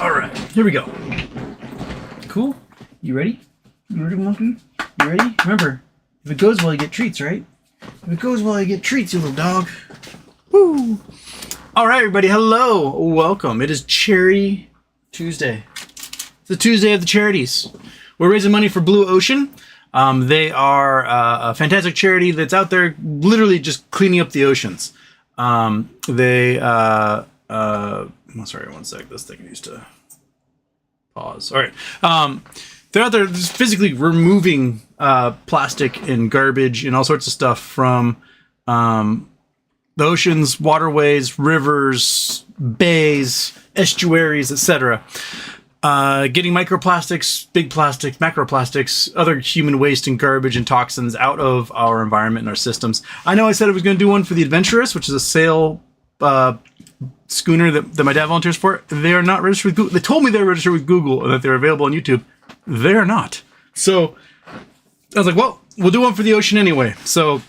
All right, here we go. Cool? You ready? You ready, monkey? You ready? Remember, if it goes well, you get treats, right? If it goes well, you get treats, you little dog. Woo! All right, everybody, hello. Welcome. It is Cherry Tuesday. It's the Tuesday of the charities. We're raising money for Blue Ocean. They are a fantastic charity that's out there literally just cleaning up the oceans. Sorry, one sec. This thing needs to pause. All right. They're out there just physically removing plastic and garbage and all sorts of stuff from the oceans, waterways, rivers, bays, estuaries, etc. Getting microplastics, big plastics, macroplastics, other human waste and garbage and toxins out of our environment and our systems. I know I said I was going to do one for the Adventurous, which is a sail schooner that my dad volunteers for. They are not registered with Google. They told me they're registered with Google and that they're available on YouTube. They are not. So I was like, well, we'll do one for the ocean anyway. So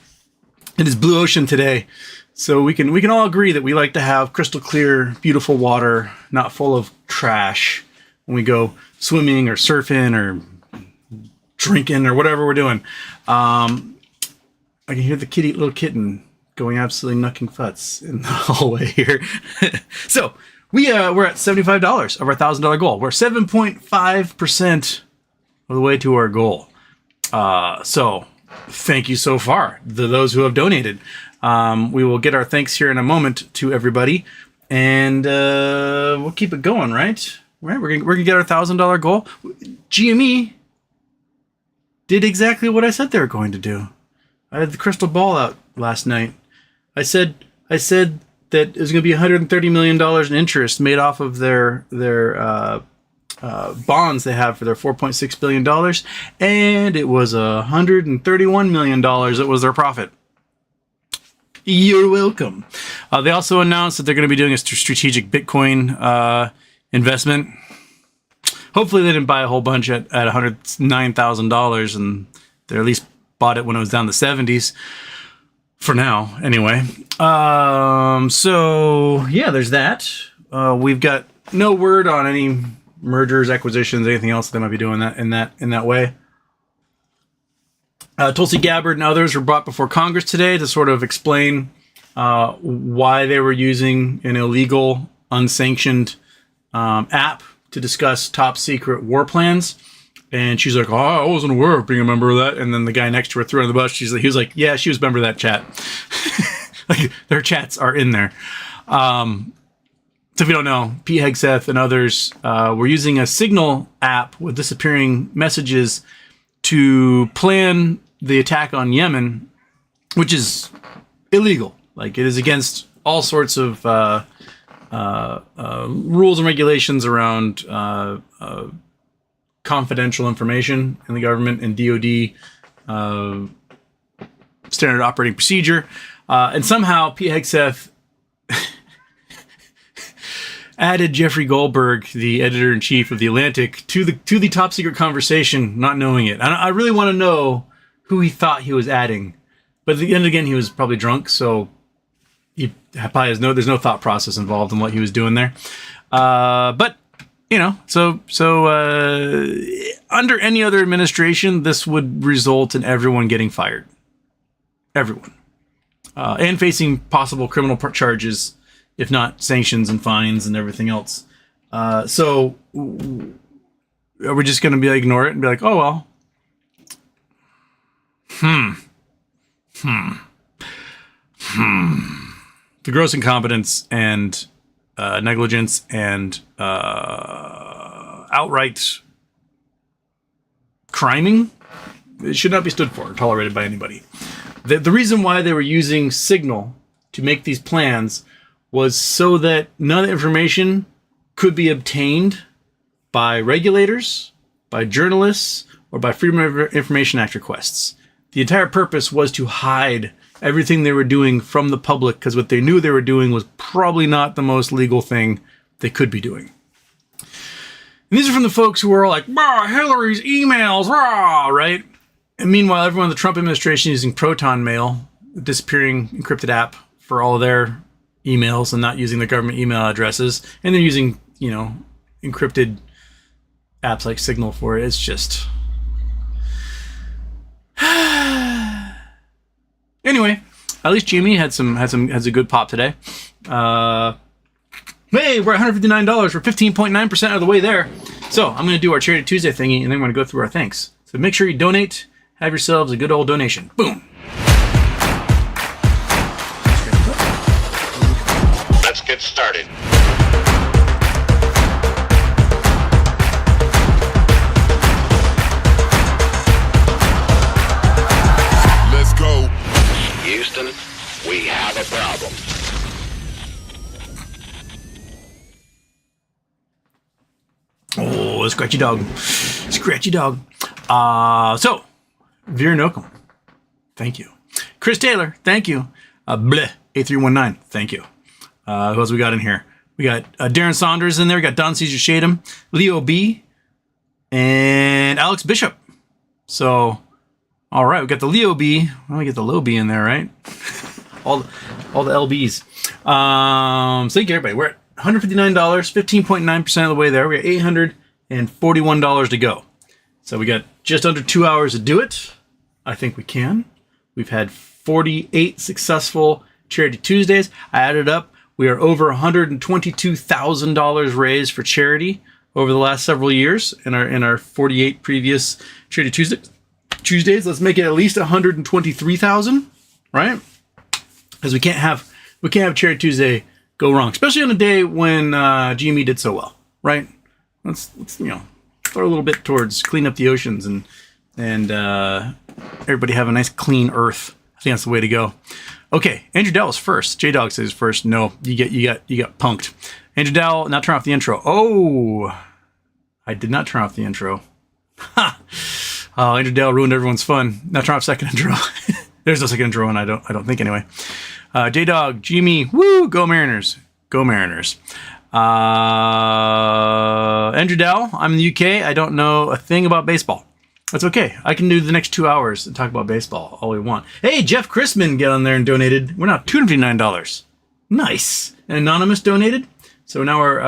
it is Blue Ocean today. So we can all agree that we like to have crystal clear, beautiful water, not full of trash when we go swimming or surfing or drinking or whatever we're doing. I can hear the little kitten going absolutely knucking futz in the hallway here. So we're at $75 of our $1,000 goal. We're 7.5% of the way to our goal. So thank you so far to those who have donated. We will get our thanks here in a moment to everybody, and we'll keep it going, right? Right, we're gonna get our $1,000 goal. GME did exactly what I said they were going to do. I had the crystal ball out last night. I said that it was going to be $130 million in interest made off of their bonds they have for their $4.6 billion, and it was $131 million that was their profit. You're welcome. They also announced that they're going to be doing a strategic Bitcoin investment. Hopefully they didn't buy a whole bunch at $109,000, and they at least bought it when it was down the 70s. For now, anyway. So yeah, there's that. We've got no word on any mergers, acquisitions, anything else they might be doing in that way. Tulsi Gabbard and others were brought before Congress today to sort of explain why they were using an illegal, unsanctioned app to discuss top secret war plans. And she's like, oh, I wasn't aware of being a member of that. And then the guy next to her threw her on the bus. He was like, yeah, she was a member of that chat. Like, their chats are in there. So if you don't know, Pete Hegseth and others were using a Signal app with disappearing messages to plan the attack on Yemen, which is illegal. Like, it is against all sorts of rules and regulations around confidential information in the government and DoD standard operating procedure. And somehow Pete Hegseth added Jeffrey Goldberg, the editor-in-chief of The Atlantic, to the top secret conversation, not knowing it. I really want to know who he thought he was adding. But at the end, again, he was probably drunk, so he probably there's no thought process involved in what he was doing there. But you know, so under any other administration, this would result in everyone getting fired. Everyone. And facing possible criminal charges, if not sanctions and fines and everything else. So are we just going to ignore it and be like, oh, well. The gross incompetence and negligence and outright criming, it should not be stood for or tolerated by anybody. The reason why they were using Signal to make these plans was so that none of the information could be obtained by regulators, by journalists, or by Freedom of Information Act requests. The entire purpose was to hide everything they were doing from the public, because what they knew they were doing was probably not the most legal thing they could be doing. And these are from the folks who were all like, Hillary's emails, rah, right? And meanwhile, everyone in the Trump administration is using Proton Mail, a disappearing encrypted app for all their emails and not using their government email addresses. And they're using, encrypted apps like Signal for it. It's just anyway. At least Jimmy has a good pop today. Hey, we're at $159. We're 15.9% of the way there. So I'm going to do our Charity Tuesday thingy, and then we're going to go through our thanks. So make sure you donate. Have yourselves a good old donation. Boom. Let's get started. Let's go. Houston, we have a problem. Oh, scratchy dog. Scratchy dog. So, Veer Nokum, thank you. Chris Taylor, thank you. Bleh, A319, thank you. Who else we got in here? We got Darren Saunders in there. We got Don Caesar Shadem, Leo B, and Alex Bishop. So, all right, we got the Leo B. Well, we get the low B in there, right? all the LBs. So thank you, everybody. We're at $159, 15.9% of the way there. We got $841 to go. So we got just under 2 hours to do it. I think we can. We've had 48 successful Charity Tuesdays. I added up. We are over $122,000 raised for charity over the last several years in our 48 previous Charity Tuesdays. Let's make it at least 123,000, right? Because we can't have Charity Tuesday go wrong, especially on a day when GME did so well, right? Let's throw a little bit towards clean up the oceans and everybody have a nice clean Earth. I think that's the way to go. Okay, Andrew Dowell is first. J Dog says first. No, you got punked. Andrew Dowell, now turn off the intro. Oh, I did not turn off the intro. Ha! Oh, Andrew Dowell ruined everyone's fun. Now turn off second intro. There's no second intro, and I don't think anyway. J Dog, Jimmy, woo, go Mariners, go Mariners. Andrew Dowell, I'm in the UK. I don't know a thing about baseball. That's okay. I can do the next 2 hours and talk about baseball all we want. Hey, Jeff Chrisman, get on there and donated. We're now $259. Nice. And Anonymous donated. So now we're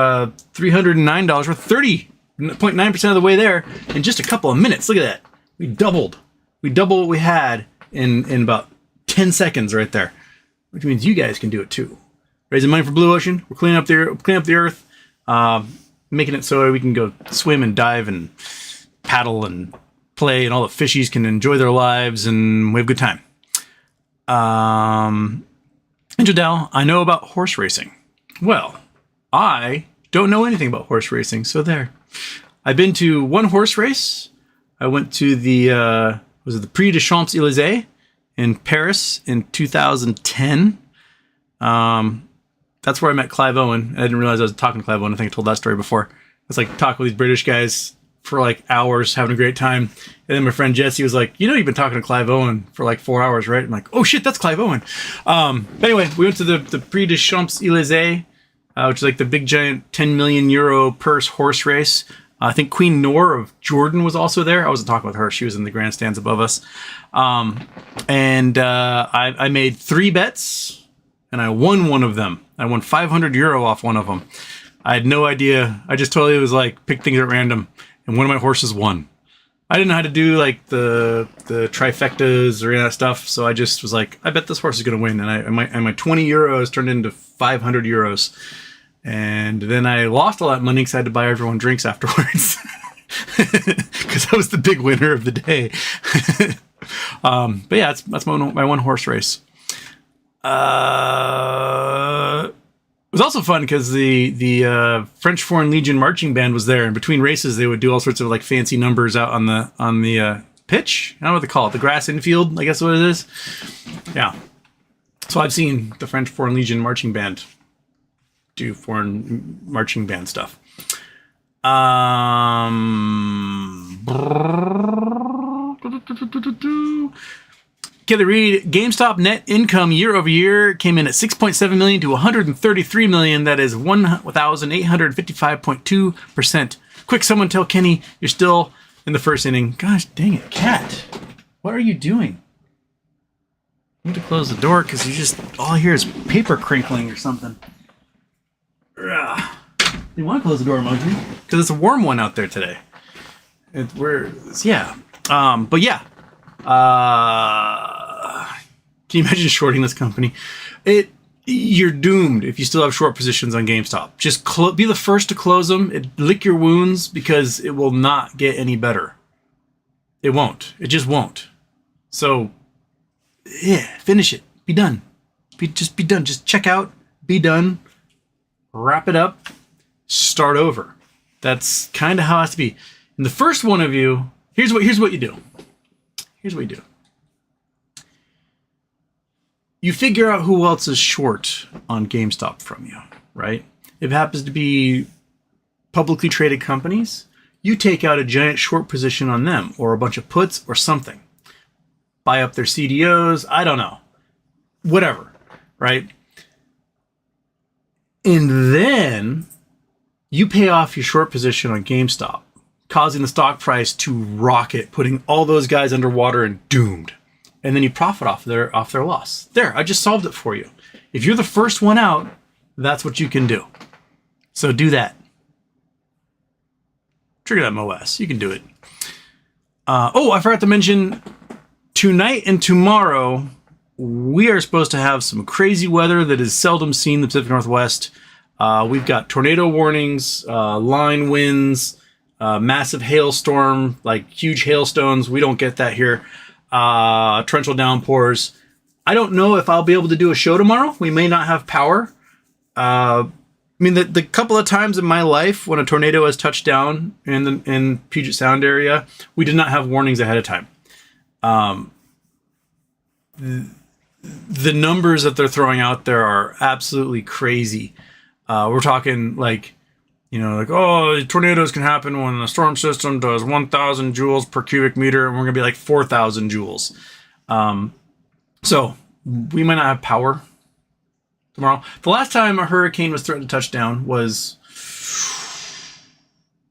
$309. We're 30.9% of the way there in just a couple of minutes. Look at that. We doubled what we had in about 10 seconds right there, which means you guys can do it too. Raising money for Blue Ocean. We're cleaning up the earth, making it so we can go swim and dive and paddle and play, and all the fishies can enjoy their lives, and we have a good time. Andrew Dowell, I know about horse racing. Well, I don't know anything about horse racing, so there. I've been to one horse race. I went to the Prix de Champs-Élysées in Paris in 2010. That's where I met Clive Owen. I didn't realize I was talking to Clive Owen. I think I told that story before. I was like talking with these British guys for like hours, having a great time. And then my friend Jesse was like, you've been talking to Clive Owen for like 4 hours, right? I'm like, oh shit, that's Clive Owen. But anyway, we went to the Prix de Champs-Élysées, which is like the big giant 10 million euro purse horse race. I think Queen Noor of Jordan was also there. I wasn't talking with her. She was in the grandstands above us. I made 3 bets and I won one of them. I won 500 euro off one of them. I had no idea. I just totally was like, pick things at random. And one of my horses won. I didn't know how to do like the trifectas or any of that stuff. So I just was like, I bet this horse is going to win. And my 20 euros turned into 500 euros. And then I lost all that money because I had to buy everyone drinks afterwards. Because I was the big winner of the day. But yeah, that's my one horse race. It was also fun because the French Foreign Legion marching band was there, and between races they would do all sorts of like fancy numbers out on the pitch. I don't know what they call it, the grass infield, I guess what it is. Yeah. So I've seen the French Foreign Legion marching band do foreign marching band stuff. Kelly Reed, GameStop net income year over year came in at 6.7 million to 133 million. That is 1,855.2%. Quick, someone tell Kenny you're still in the first inning. Gosh dang it, cat. What are you doing? I need to close the door because all I hear is paper crinkling or something. Ugh. You want to close the door, monkey? Because it's a warm one out there today. Yeah. But yeah. Can you imagine shorting this company? You're doomed if you still have short positions on GameStop. Just be the first to close them. Lick your wounds because it will not get any better. It won't. It just won't. So, yeah, finish it. Be done. Just be done. Just check out. Be done. Wrap it up. Start over. That's kind of how it has to be. And the first one of you, here's what you do. Here's what you do. You figure out who else is short on GameStop from you, right? If it happens to be publicly traded companies, you take out a giant short position on them or a bunch of puts or something. Buy up their CDOs, I don't know. Whatever, right? And then you pay off your short position on GameStop, causing the stock price to rocket, putting all those guys underwater and doomed. And then you profit off their loss. There, I just solved it for you. If you're the first one out, that's what you can do. So do that. Trigger that MOS. You can do it. I forgot to mention, tonight and tomorrow, we are supposed to have some crazy weather that is seldom seen in the Pacific Northwest. We've got tornado warnings, line winds, massive hailstorm, like huge hailstones. We don't get that here. Torrential downpours. I don't know if I'll be able to do a show tomorrow. We may not have power. The couple of times in my life when a tornado has touched down in Puget Sound area, we did not have warnings ahead of time. The numbers that they're throwing out there are absolutely crazy. We're talking tornadoes can happen when the storm system does 1,000 joules per cubic meter, and we're going to be like 4,000 joules. So we might not have power tomorrow. The last time a hurricane was threatened to touch down was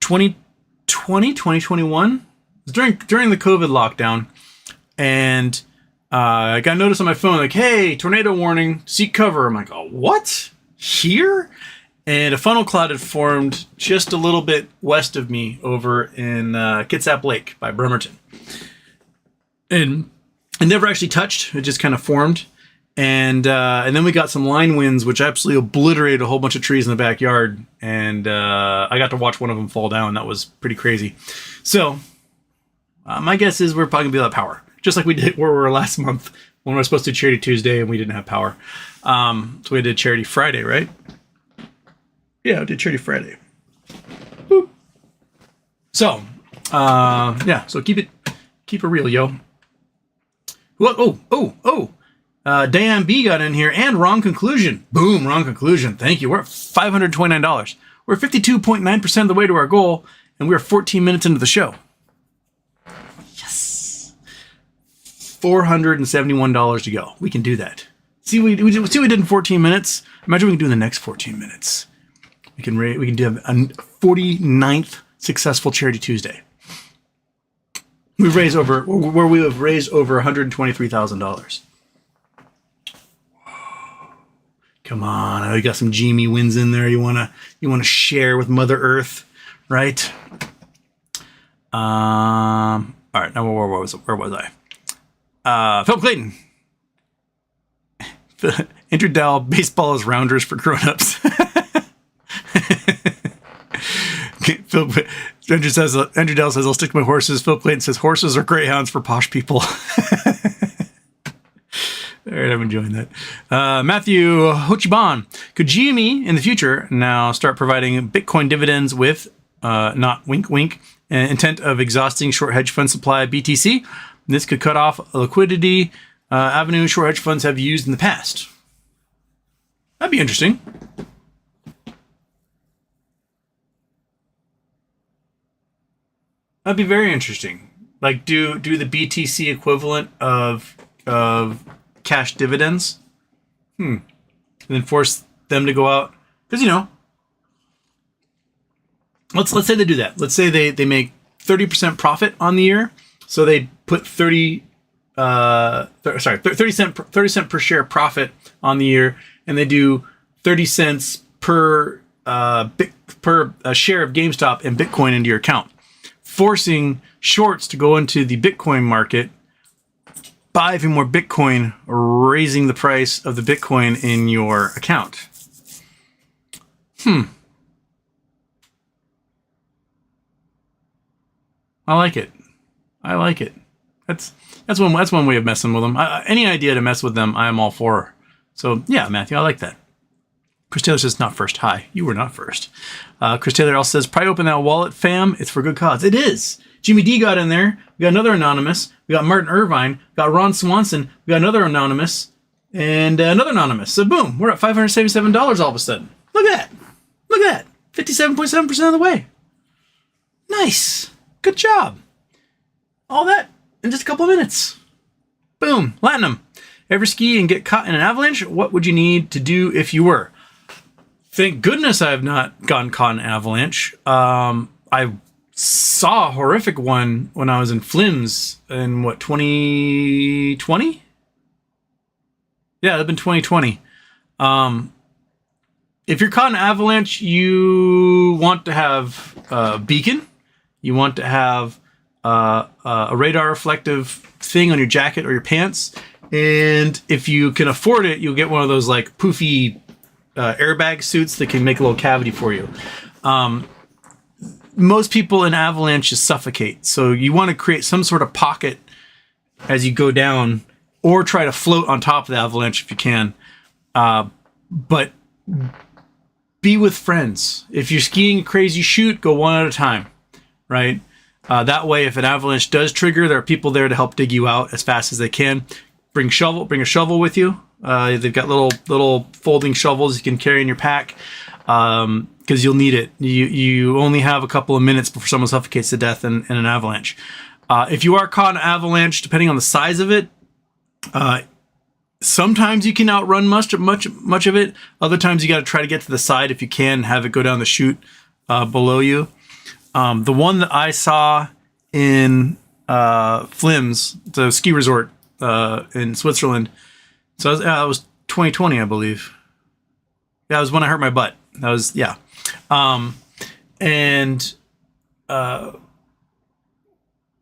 2021. It was during the COVID lockdown. And I got notice on my phone, like, hey, tornado warning, seek cover. I'm like, oh, what? Here? And a funnel cloud had formed just a little bit west of me over in Kitsap Lake by Bremerton. And it never actually touched. It just kind of formed. And then we got some line winds, which absolutely obliterated a whole bunch of trees in the backyard. And I got to watch one of them fall down. That was pretty crazy. So my guess is we're probably going to be without power. Just like we did where we were last month when we were supposed to do Charity Tuesday and we didn't have power. So we did Charity Friday, right? Yeah, I did Charity Friday. Boop. So, so keep it real, yo. Dan B got in here and wrong conclusion. Boom, wrong conclusion. Thank you. We're at $529. We're 52.9% of the way to our goal, and we're 14 minutes into the show. Yes. $471 to go. We can do that. See what we did in 14 minutes. Imagine we can do in the next 14 minutes. We can do a 49th successful Charity Tuesday. We have raised over $123,000. Come on, I got some Jamie wins in there. You wanna share with Mother Earth, right? All right. Now where was I? Phil Clayton. Andrew Dell, baseball is rounders for grown-ups. Andrew Dell says, I'll stick to my horses. Phil Clayton says, horses are greyhounds for posh people. All right, I'm enjoying that. Matthew Hochiban. Could GME in the future now start providing Bitcoin dividends with, not wink wink, intent of exhausting short hedge fund supply of BTC? This could cut off a liquidity avenue short hedge funds have used in the past. That'd be interesting. That'd be very interesting. Like, do the BTC equivalent of cash dividends, and then force them to go out, because let's say they do that. Let's say they make 30% profit on the year, so they put 30 cent per share profit on the year, and they do 30 cents per per share of GameStop and Bitcoin into your account, forcing shorts to go into the Bitcoin market, buy even more Bitcoin, raising the price of the Bitcoin in your account. I like it. That's one way of messing with them. Any idea to mess with them, I am all for. So yeah, Matthew, I like that. Chris Taylor says not first. Hi, you were not first. Chris Taylor also says probably open that wallet, fam. It's for good cause. It is. Jimmy D got in there. We got another anonymous. We got Martin Irvine. We got Ron Swanson. We got another anonymous and another anonymous. So boom, we're at $577 all of a sudden. Look at that. Look at that. 57.7% of the way. Nice. Good job. All that in just a couple of minutes. Boom. Latinum. Ever ski and get caught in an avalanche? What would you need to do if you were? Thank goodness I have not gotten caught in an avalanche. I saw a horrific one when I was in Flims in 2020? Yeah, it'd been 2020. If you're caught in an avalanche, you want to have a beacon. You want to have a radar reflective thing on your jacket or your pants. And if you can afford it, you'll get one of those like poofy airbag suits that can make a little cavity for you. Most people in avalanches suffocate. So you want to create some sort of pocket as you go down, or try to float on top of the avalanche if you can. But be with friends. If you're skiing a crazy chute, go one at a time, right? That way, if an avalanche does trigger, there are people there to help dig you out as fast as they can. Bring a shovel with you. They've got little folding shovels you can carry in your pack, because you'll need it. You only have a couple of minutes before someone suffocates to death in an avalanche. If you are caught in an avalanche, depending on the size of it, sometimes you can outrun much of it. Other times you got to try to get to the side if you can, have it go down the chute below you. The one that I saw in Flims, the ski resort in Switzerland. So it was 2020, I believe. Yeah, it was when I hurt my butt. That was, yeah.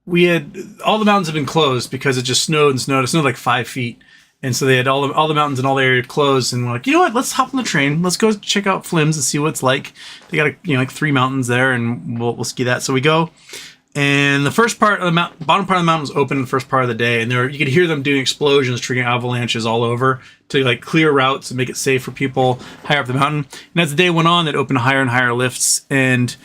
We had, all the mountains have been closed because it just snowed and snowed. It snowed like 5 feet. And so they had all the mountains in all the area closed, and we're like, you know what? Let's hop on the train. Let's go check out Flims and see what it's like. They got like 3 mountains there, and we'll ski that. So we go, and the first part of the bottom part of the mountain was open the first part of the day, and you could hear them doing explosions, triggering avalanches all over to like clear routes and make it safe for people higher up the mountain. And as the day went on, they'd open higher and higher lifts, and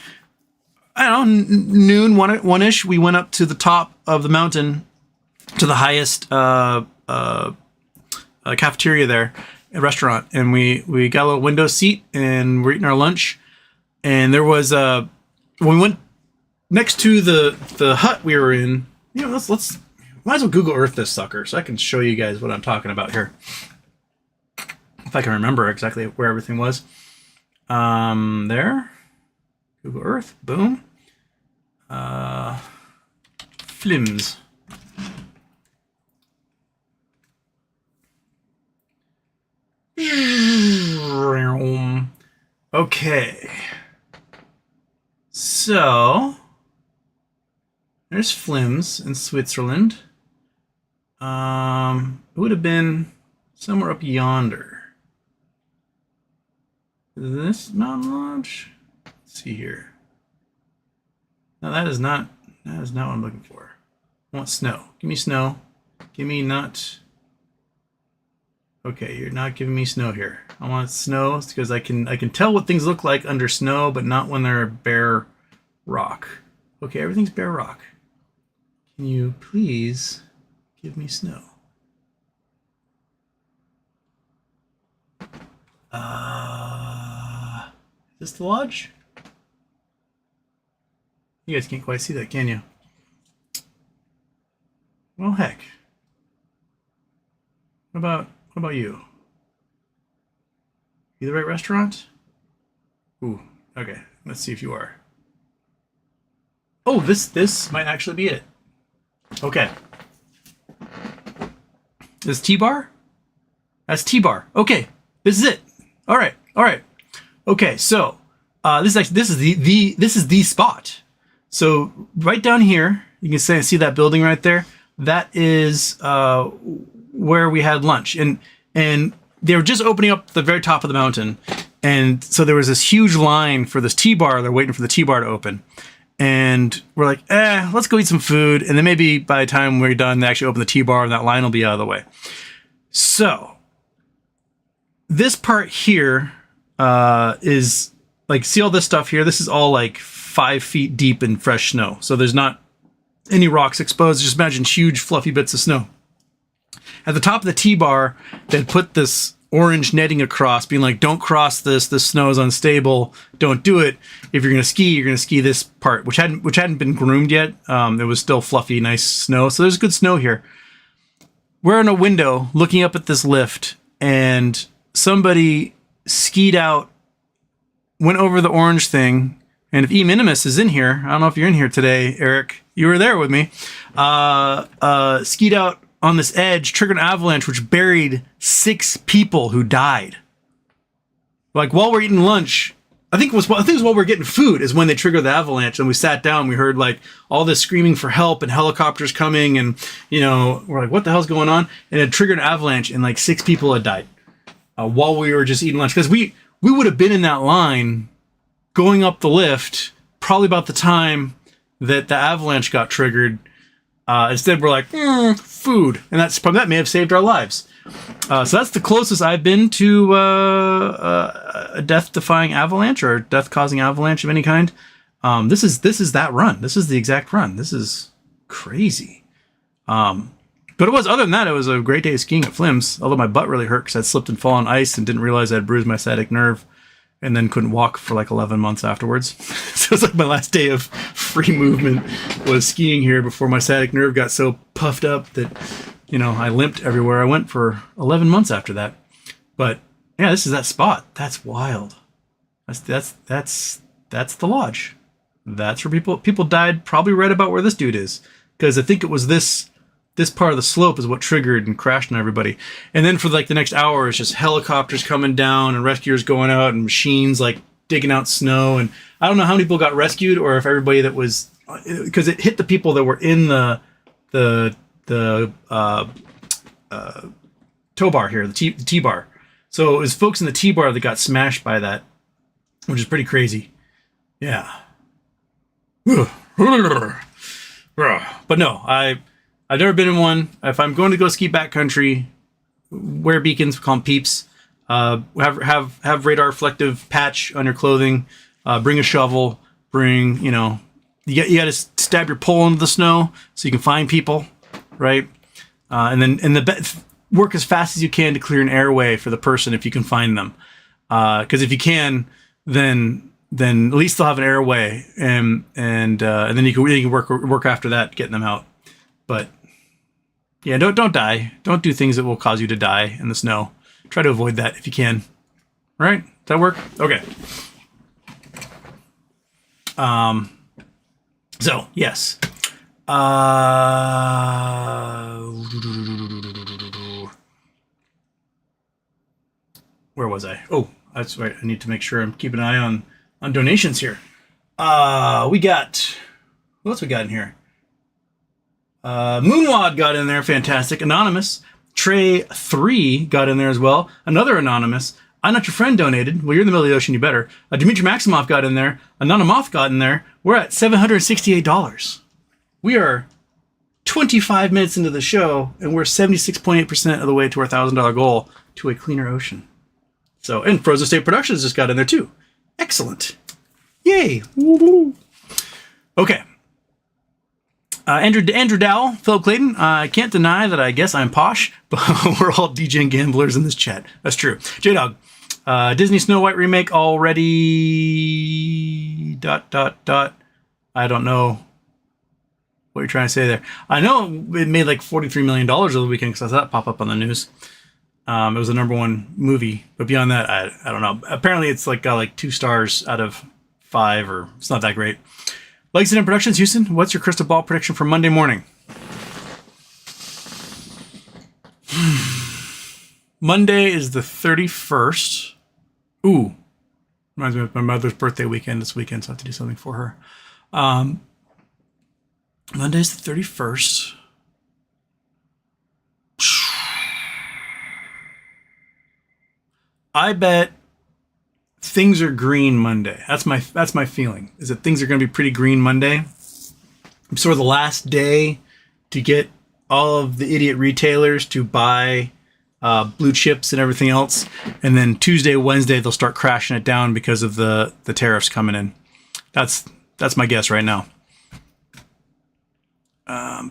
I don't know, noon, one-ish, we went up to the top of the mountain to the highest cafeteria there, a restaurant, and we got a little window seat and we're eating our lunch. And there was when we went next to the hut we were in, you know, let's might as well Google Earth this sucker so I can show you guys what I'm talking about here, if I can remember exactly where everything was. There, Google Earth, boom. Flims. Okay, so there's Flims in Switzerland. It would have been somewhere up yonder. This mountain lodge. Let's see here. No, that is not what I'm looking for. I want snow. Give me snow. Give me not. Okay, you're not giving me snow here. I want snow because I can tell what things look like under snow, but not when they're bare rock. Okay, everything's bare rock. Can you please give me snow? Is this the lodge? You guys can't quite see that, can you? Well, heck. What about you? You the right restaurant? Ooh, okay. Let's see if you are. Oh, this might actually be it. Okay. This T-bar? That's T-bar. Okay, this is it. All right. Okay, so This is the spot. So right down here, you can see that building right there. That is where we had lunch, and they were just opening up the very top of the mountain, and so there was this huge line for this T-bar. They're waiting for the T-bar to open, and we're like, let's go eat some food, and then maybe by the time we're done, they actually open the T-bar, and that line will be out of the way. So this part here is like, see all this stuff here? This is all like 5 feet deep in fresh snow. So there's not any rocks exposed. Just imagine huge fluffy bits of snow. At the top of the T-bar, they'd put this orange netting across, being like, don't cross this. This snow is unstable. Don't do it. If you're going to ski this part, which hadn't been groomed yet. It was still fluffy, nice snow. So there's good snow here. We're in a window looking up at this lift, and somebody skied out, went over the orange thing. And if E Minimus is in here, I don't know if you're in here today, Eric, you were there with me, skied out on this edge, triggered an avalanche, which buried 6 people who died. Like, while we're eating lunch, I think it was while we're getting food is when they triggered the avalanche, and we sat down, we heard like all this screaming for help and helicopters coming, and we're like, what the hell's going on? And it triggered an avalanche, and like 6 people had died while we were just eating lunch, because we would have been in that line going up the lift probably about the time that the avalanche got triggered. Instead, we're like, food. And that may have saved our lives. So that's the closest I've been to a death-defying avalanche or death-causing avalanche of any kind. This is that run. This is the exact run. This is crazy. But it was, other than that, it was a great day of skiing at Flim's, although my butt really hurt because I'd slipped and fallen on ice and didn't realize I'd bruised my sciatic nerve, and then couldn't walk for like 11 months afterwards. So it was like my last day of free movement was skiing here before my sciatic nerve got so puffed up that, I limped everywhere I went for 11 months after that. But yeah, this is that spot. That's wild. That's the lodge. That's where people died, probably right about where this dude is. Because I think it was this part of the slope is what triggered and crashed on everybody. And then for like the next hour, it's just helicopters coming down and rescuers going out and machines like digging out snow. And I don't know how many people got rescued, or if everybody that was, because it hit the people that were in the tow bar here, the T-bar. So it was folks in the T-bar that got smashed by that, which is pretty crazy. Yeah. But no, I've never been in one. If I'm going to go ski backcountry, wear beacons, call them peeps. Have radar reflective patch on your clothing. Bring a shovel. Bring, you got to stab your pole into the snow so you can find people, right? Work as fast as you can to clear an airway for the person if you can find them. Because if you can, then at least they'll have an airway, and then you can work after that, getting them out. But yeah, don't die. Don't do things that will cause you to die in the snow. Try to avoid that if you can. Right? Does that work? Okay. So yes. Where was I? Oh, that's right. I need to make sure I'm keeping an eye on donations here. We got, what else we got in here? Moonwad got in there, fantastic. Anonymous. Trey3 got in there as well. Another anonymous. I'm Not Your Friend donated. Well, you're in the middle of the ocean, you better. Dmitry Maximov got in there. Anonymoth got in there. We're at $768. We are 25 minutes into the show, and we're 76.8% of the way to our $1,000 goal to a cleaner ocean. So, and Frozen State Productions just got in there too. Excellent. Yay. Woo-hoo. Okay. Andrew Dowell, Philip Clayton, I can't deny that I guess I'm posh, but we're all DJ and gamblers in this chat. That's true. J-Dog, Disney Snow White remake already... ... I don't know what you're trying to say there. I know it made like $43 million over the weekend because I saw that pop up on the news. It was the #1 movie, but beyond that, I don't know. Apparently it's like got like 2 stars out of 5, or it's not that great. Lexington Productions, Houston, what's your crystal ball prediction for Monday morning? Monday is the 31st. Ooh. Reminds me of my mother's birthday weekend this weekend, so I have to do something for her. Monday's the 31st. I bet things are green Monday. That's my feeling. Is that things are going to be pretty green Monday. Sort of the last day to get all of the idiot retailers to buy blue chips and everything else, and then Tuesday, Wednesday they'll start crashing it down because of the tariffs coming in. That's my guess right now. And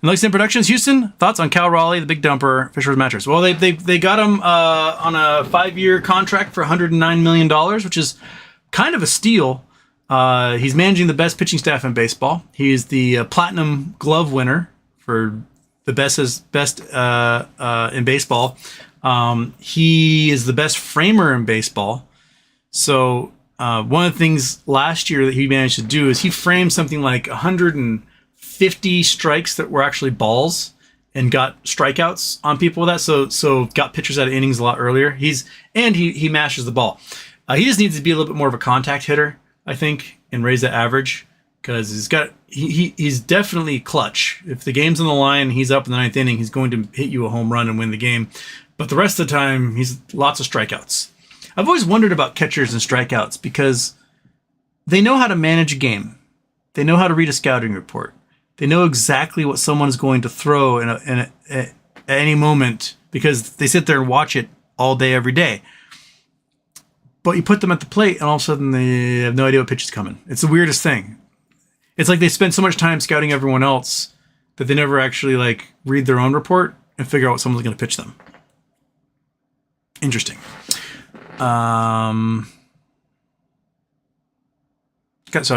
Lexington Productions, Houston, thoughts on Cal Raleigh, the big dumper, Fisher's mattress? Well, they got him on a 5-year contract for $109 million, which is kind of a steal. He's managing the best pitching staff in baseball. He's the Platinum Glove winner for the best in baseball. He is the best framer in baseball. So one of the things last year that he managed to do is he framed something like 150 strikes that were actually balls and got strikeouts on people with that. So got pitchers out of innings a lot earlier. He mashes the ball. He just needs to be a little bit more of a contact hitter, I think, and raise that average, because he's definitely clutch. If the game's on the line, he's up in the 9th inning, he's going to hit you a home run and win the game. But the rest of the time, he's lots of strikeouts. I've always wondered about catchers and strikeouts because they know how to manage a game. They know how to read a scouting report. They know exactly what someone is going to throw at any moment because they sit there and watch it all day, every day. But you put them at the plate and all of a sudden they have no idea what pitch is coming. It's the weirdest thing. It's like they spend so much time scouting everyone else that they never actually read their own report and figure out what someone's going to pitch them. Interesting. So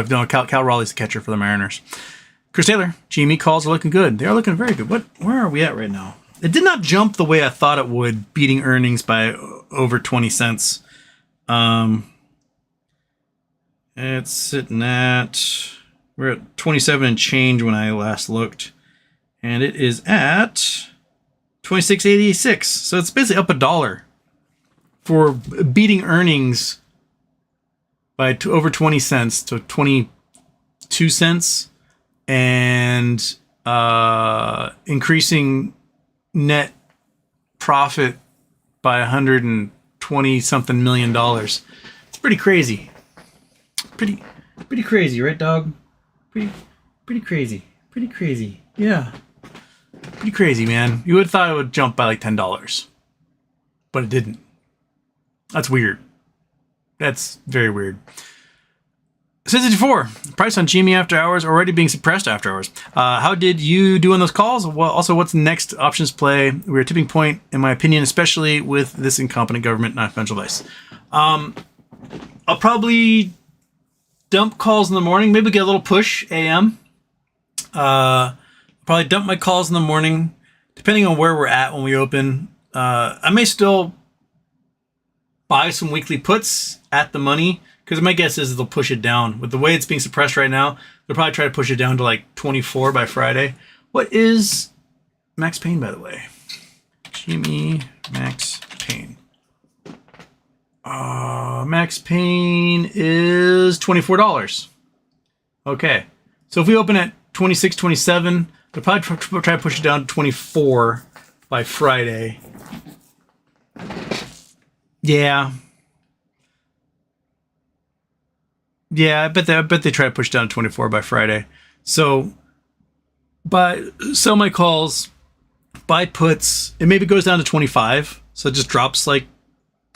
Cal Raleigh's the catcher for the Mariners. Chris Taylor, GME calls are looking good. They are looking very good. Where are we at right now? It did not jump the way I thought it would, beating earnings by over 20 cents. It's sitting at, we're at 27 and change when I last looked, and it is at 26.86. So it's basically up $1 for beating earnings by over 20 cents to 22 cents and increasing net profit by 120 something million dollars. It's pretty crazy. Pretty crazy, right, dog? Pretty crazy. Pretty crazy. Yeah. Pretty crazy, man. You would have thought it would jump by $10, but it didn't. That's weird. That's very weird. 654. Price on GME after hours already being suppressed after hours. How did you do on those calls? Well, also, what's the next options play? We're at a tipping point, in my opinion, especially with this incompetent government, not financial advice. I'll probably dump calls in the morning. Maybe get a little push AM. Probably dump my calls in the morning, depending on where we're at when we open. I may still buy some weekly puts at the money, because my guess is they'll push it down. With the way it's being suppressed right now, they'll probably try to push it down to 24 by Friday. What is Max Payne, by the way? GME Max Payne. Max Payne is $24. Okay. So if we open at 26, 27, they'll probably try to push it down to 24 by Friday. Yeah. Yeah, I bet they try to push down to 24 by Friday. So sell my calls, buy puts. It maybe goes down to 25. So it just drops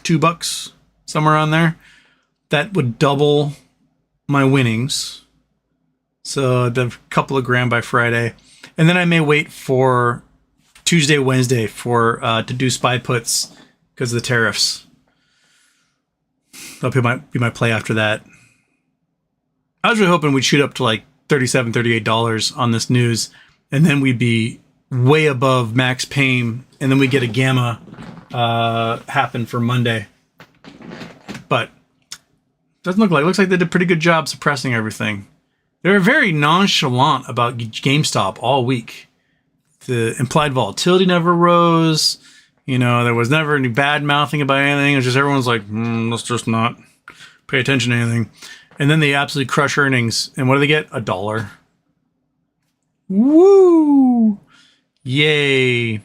$2 somewhere on there. That would double my winnings. So I'd have a couple of grand by Friday. And then I may wait for Tuesday, Wednesday to do SPY puts because of the tariffs. That'll be my play after that. I was really hoping we'd shoot up to $37, $38 on this news, and then we'd be way above Max Payne, and then we get a gamma happen for Monday. But doesn't look like. It looks like they did a pretty good job suppressing everything. They were very nonchalant about GameStop all week. The implied volatility never rose. You know, there was never any bad mouthing about anything. It was just everyone's like, let's just not pay attention to anything. And then they absolutely crush earnings. And what do they get? $1. Woo! Yay.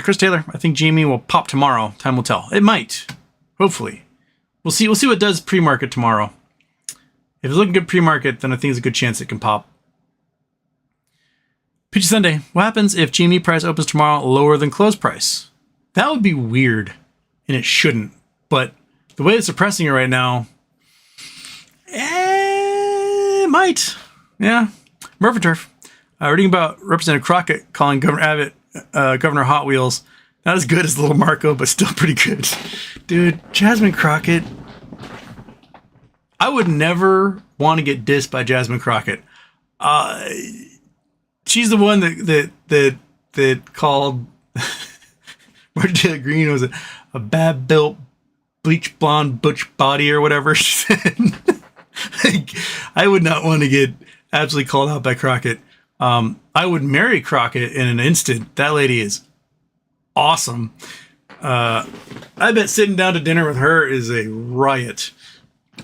Chris Taylor. I think Jamie will pop tomorrow. Time will tell. It might. Hopefully. We'll see what it does pre-market tomorrow. If it's looking good pre-market, then I think there's a good chance it can pop. Peachy Sunday. What happens if GME price opens tomorrow lower than close price? That would be weird. And it shouldn't. But the way it's suppressing it right now, it might. Yeah. Murphy Turf. Reading about Representative Crockett calling Governor Abbott Governor Hot Wheels. Not as good as Little Marco, but still pretty good. Dude, Jasmine Crockett. I would never want to get dissed by Jasmine Crockett. She's the one that called Marjorie Taylor Greene was a bad built bleach blonde butch body or whatever she said. Like, I would not want to get absolutely called out by Crockett. I would marry Crockett in an instant. That lady is awesome. I bet sitting down to dinner with her is a riot.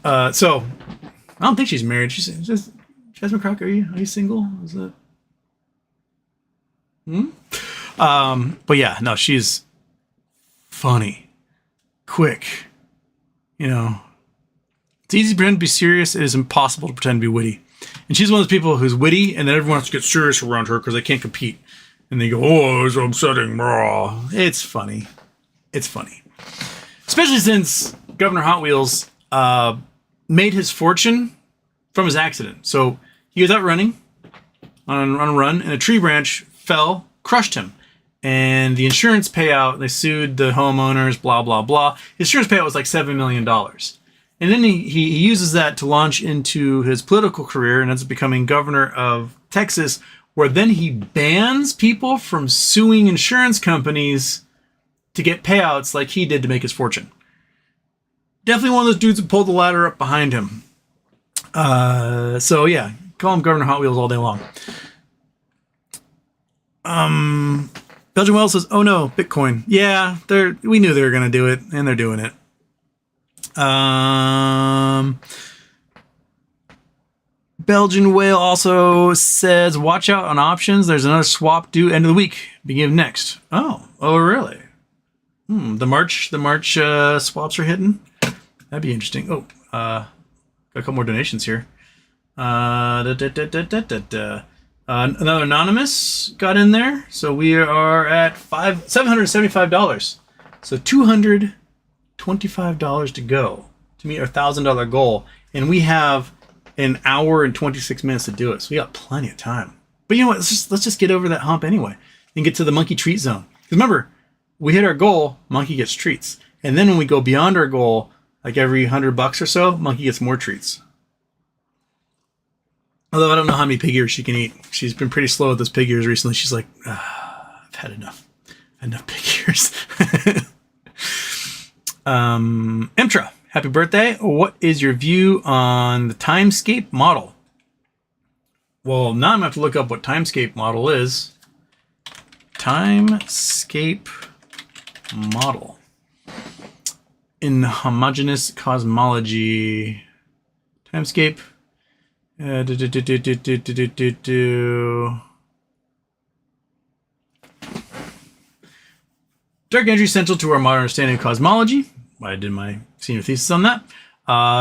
So I don't think she's married. She's just Jasmine Crockett. Are you single? Is that? But yeah, no, she's funny, quick. You know, it's easy to pretend to be serious. It is impossible to pretend to be witty. And she's one of those people who's witty, and then everyone wants to get serious around her because they can't compete. And they go, "Oh, it's upsetting." Blah. It's funny. It's funny, especially since Governor Hot Wheels made his fortune from his accident. So he was out running on a run, and a tree branch fell, crushed him. And the insurance payout, they sued the homeowners, blah, blah, blah. His insurance payout was like $7 million. And then he uses that to launch into his political career and ends up becoming governor of Texas, where then he bans people from suing insurance companies to get payouts like he did to make his fortune. Definitely one of those dudes who pulled the ladder up behind him. So yeah, call him Governor Hot Wheels all day long. Belgian Wells says, "Oh no, Bitcoin." Yeah, we knew they were going to do it, and they're doing it. Belgian Whale also says, "Watch out on options. There's another swap due end of the week, beginning of next." Oh, really? The March swaps are hitting. That'd be interesting. Oh, got a couple more donations here. Another anonymous got in there, so we are at $775. So $225 to go to meet our $1,000 goal, and we have an hour and 26 minutes to do it. So we got plenty of time. But you know what? Let's just get over that hump anyway and get to the monkey treat zone. Because remember, we hit our goal, monkey gets treats, and then when we go beyond our goal, like every $100 or so, monkey gets more treats. Although I don't know how many pig ears she can eat. She's been pretty slow with those pig ears recently. She's like, I've had enough pig ears. Emtra, happy birthday. What is your view on the timescape model? Well, now I'm going to have to look up what timescape model is. Timescape model. In homogeneous cosmology. Timescape. Dark energy is central to our modern understanding of cosmology. I did my senior thesis on that.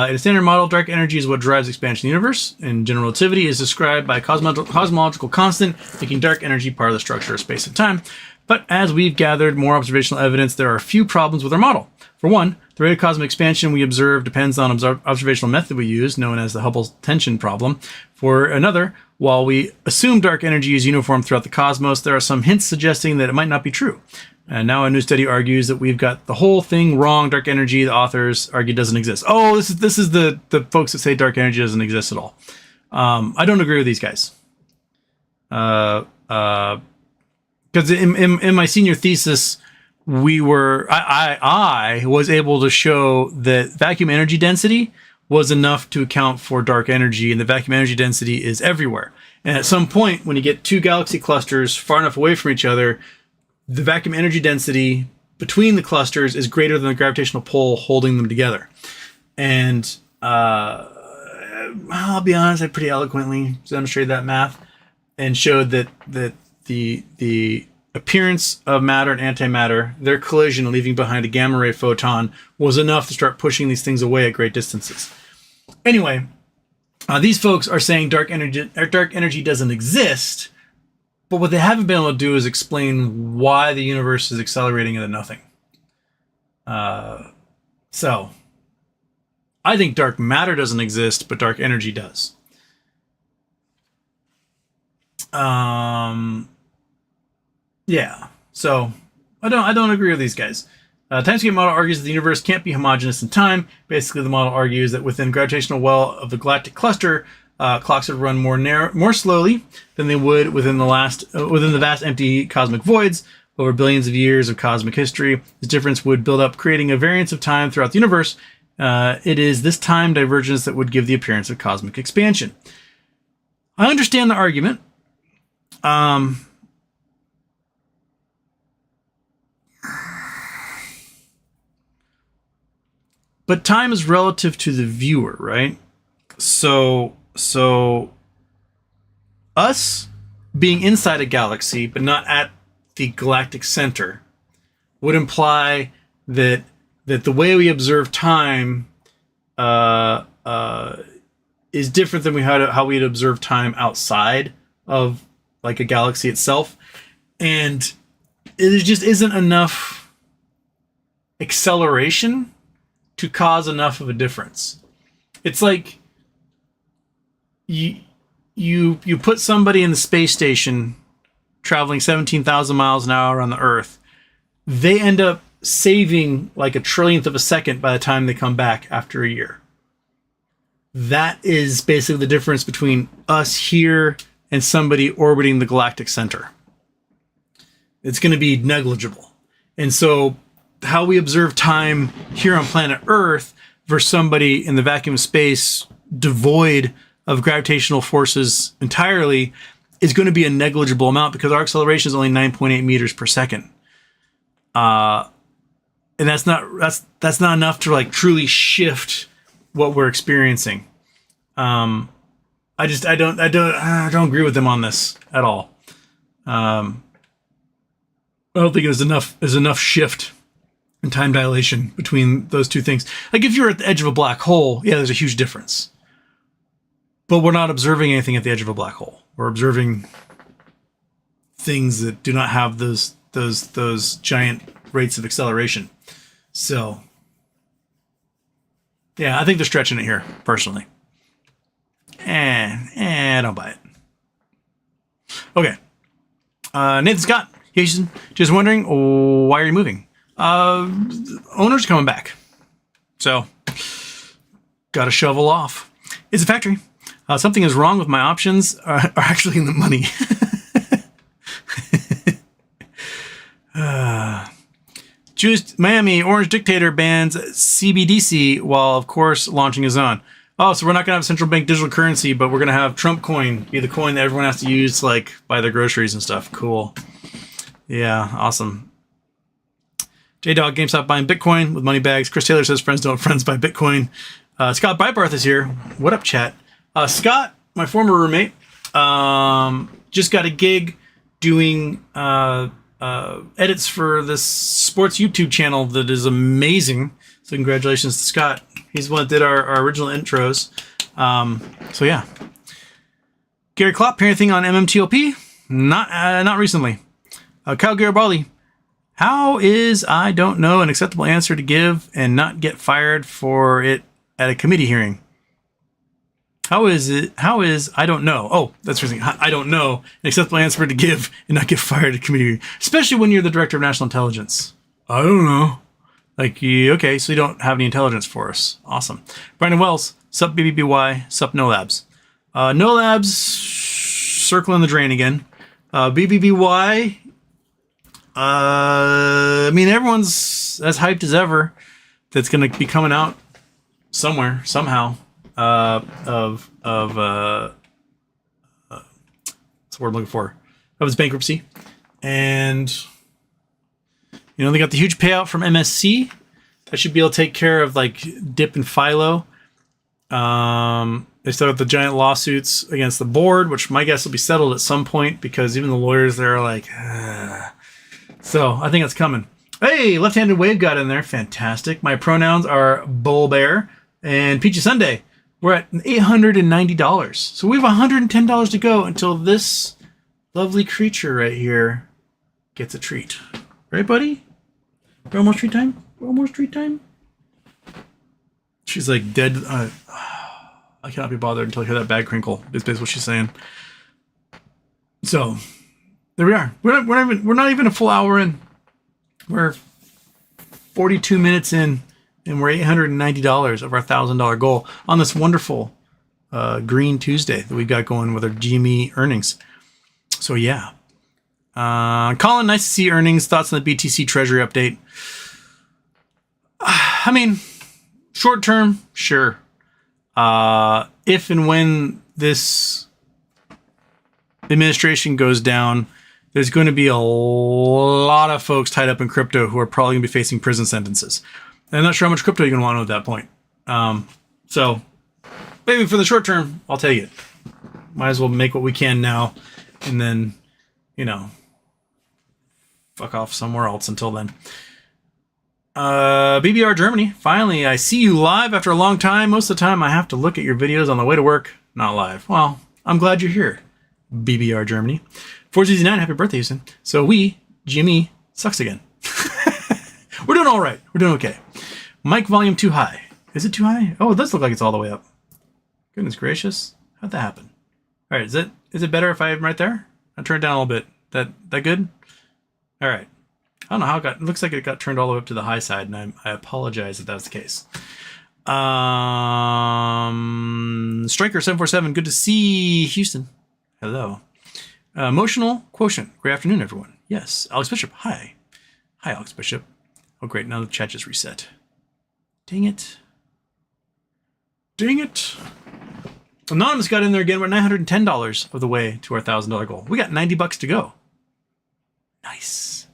In a standard model, dark energy is what drives expansion of the universe, and general relativity is described by a cosmological constant, making dark energy part of the structure of space and time. But as we've gathered more observational evidence, there are a few problems with our model. For one, the rate of cosmic expansion we observe depends on observational method we use, known as the Hubble tension problem. For another, while we assume dark energy is uniform throughout the cosmos, there are some hints suggesting that it might not be true. And now a new study argues that we've got the whole thing wrong. Dark energy, the authors argue, doesn't exist. Oh, this is the folks that say dark energy doesn't exist at all. I don't agree with these guys. Because in my senior thesis, I was able to show that vacuum energy density was enough to account for dark energy, and the vacuum energy density is everywhere. And at some point, when you get two galaxy clusters far enough away from each other, the vacuum energy density between the clusters is greater than the gravitational pull holding them together. And I'll be honest, I pretty eloquently demonstrated that math and showed that the appearance of matter and antimatter, their collision leaving behind a gamma ray photon, was enough to start pushing these things away at great distances. Anyway, these folks are saying dark energy doesn't exist, but what they haven't been able to do is explain why the universe is accelerating into nothing. So I think dark matter doesn't exist, but dark energy does. Yeah. So I don't agree with these guys. Timescape model argues that the universe can't be homogeneous in time. Basically, the model argues that within gravitational well of the galactic cluster, clocks would run more slowly than they would within the vast empty cosmic voids over billions of years of cosmic history. This difference would build up, creating a variance of time throughout the universe. It is this time divergence that would give the appearance of cosmic expansion. I understand the argument. But time is relative to the viewer, right? So us being inside a galaxy, but not at the galactic center, would imply that the way we observe time is different than how we'd observe time outside of like a galaxy itself. And there just isn't enough acceleration to cause enough of a difference. It's like you put somebody in the space station traveling 17,000 miles an hour on the Earth. They end up saving like a trillionth of a second by the time they come back after a year. That is basically the difference between us here and somebody orbiting the galactic center. It's going to be negligible. And so how we observe time here on planet Earth versus somebody in the vacuum space devoid of gravitational forces entirely is going to be a negligible amount because our acceleration is only 9.8 meters per second. And that's not enough to like truly shift what we're experiencing. I don't agree with them on this at all. I don't think there's enough shift and time dilation between those two things. Like if you're at the edge of a black hole, yeah, there's a huge difference. But we're not observing anything at the edge of a black hole. We're observing things that do not have those giant rates of acceleration. So, yeah, I think they're stretching it here, personally. I don't buy it. Okay. Nathan Scott, Jason, just wondering, why are you moving? Owner's coming back. So, got to shovel off. It's a factory. Something is wrong with my options are actually in the money. Juiced Miami Orange Dictator bans CBDC while, of course, launching his own. Oh, so we're not going to have central bank digital currency, but we're going to have Trump coin be the coin that everyone has to use to like buy their groceries and stuff. Cool. Yeah, awesome. J-Dog GameStop buying Bitcoin with money bags. Chris Taylor says friends don't friends buy Bitcoin. Scott Bybarth is here. What up, chat? Scott, my former roommate, just got a gig doing edits for this sports YouTube channel that is amazing. So congratulations to Scott. He's the one that did our original intros. So yeah. Gary Klopp, hear anything on MMTLP? Not recently. Kyle Garibaldi, how is I don't know an acceptable answer to give and not get fired for it at a committee hearing? How is I don't know? Oh, that's interesting. I don't know an acceptable answer to give and not get fired at a committee hearing, especially when you're the director of national intelligence. I don't know. Like, okay, so you don't have any intelligence for us. Awesome. Brandon Wells, sup BBBY, sup No Labs. No Labs, circling the drain again. BBBY, I mean, everyone's as hyped as ever that's going to be coming out somewhere, somehow, of what's the word I'm looking for? Of his bankruptcy. And, you know, they got the huge payout from MSC. That should be able to take care of, like, Dip and Philo. They still have the giant lawsuits against the board, which my guess will be settled at some point because even the lawyers there are like, ugh. So I think it's coming. Hey, left-handed wave got in there. Fantastic. My pronouns are Bull Bear and Peachy Sunday. We're at $890. So we have $110 to go until this lovely creature right here gets a treat. Right, buddy? We're almost treat time? We're almost treat time? She's like dead. I cannot be bothered until I hear that bag crinkle. Is basically what she's saying. So there we are. We're not even a full hour in. We're 42 minutes in, and we're $890 of our $1,000 goal on this wonderful Green Tuesday that we got going with our GME earnings. So yeah, Colin, nice to see earnings. Thoughts on the BTC Treasury update? I mean, short term, sure. If and when this administration goes down, there's going to be a lot of folks tied up in crypto who are probably going to be facing prison sentences. And I'm not sure how much crypto you're going to want to know at that point. So maybe for the short term, I'll take it. Might as well make what we can now and then, you know, fuck off somewhere else until then. BBR Germany, finally, I see you live after a long time. Most of the time I have to look at your videos on the way to work, not live. Well, I'm glad you're here, BBR Germany. 469, happy birthday, Houston. So Jimmy, sucks again. We're doing all right. We're doing okay. Mic volume too high. Is it too high? Oh, it does look like it's all the way up. Goodness gracious. How'd that happen? All right, is it better if I'm right there? I turn it down a little bit. That good? All right. I don't know how it looks like it got turned all the way up to the high side, and I apologize if that was the case. Striker747, good to see Houston. Hello. Emotional Quotient, great afternoon, everyone. Yes, Alex Bishop, hi. Hi, Alex Bishop. Oh, great, now the chat just reset. Dang it. Dang it. Anonymous got in there again. We're $910 of the way to our $1,000 goal. We got $90 to go. Nice.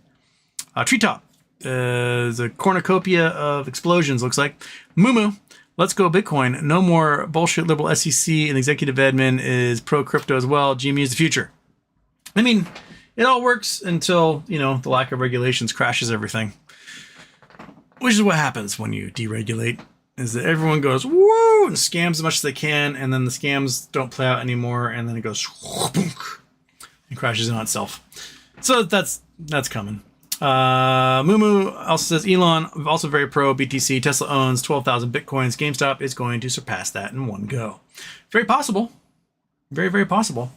Treetop is a cornucopia of explosions, looks like. Moo, let's go Bitcoin. No more bullshit liberal SEC and executive admin is pro crypto as well. GME is the future. I mean, it all works until, you know, the lack of regulations crashes everything. Which is what happens when you deregulate, is that everyone goes, woo, and scams as much as they can, and then the scams don't play out anymore, and then it goes, and crashes in on itself. So that's coming. Mumu also says, Elon, also very pro BTC. Tesla owns 12,000 Bitcoins. GameStop is going to surpass that in one go. Very possible. Very, very possible.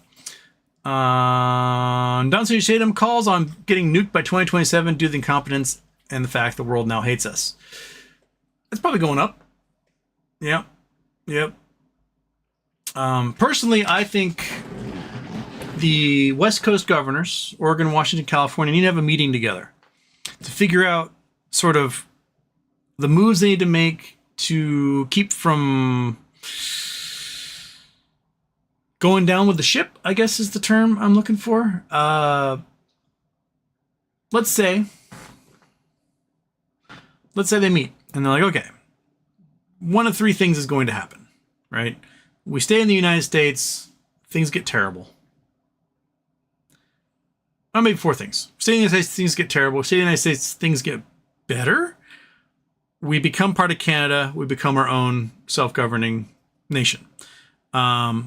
Downstage Tatum calls on getting nuked by 2027 due to the incompetence and the fact the world now hates us. It's probably going up. Yep. Personally, I think the West Coast governors, Oregon, Washington, California, need to have a meeting together to figure out sort of the moves they need to make to keep from going down with the ship, I guess is the term I'm looking for. Let's say they meet and they're like, okay, one of three things is going to happen, right? We stay in the United States, things get terrible. Or maybe four things. Stay in the United States, things get terrible. Stay in the United States, things get better. We become part of Canada. We become our own self-governing nation. There's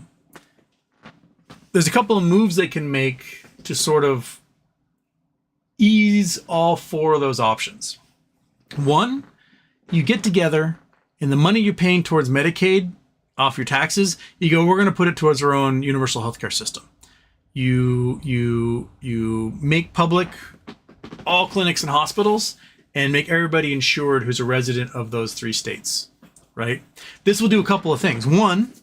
a couple of moves they can make to sort of ease all four of those options. One, you get together and the money you're paying towards Medicaid off your taxes, you go, we're going to put it towards our own universal healthcare system. You make public all clinics and hospitals and make everybody insured who's a resident of those three states, right? This will do a couple of things. One,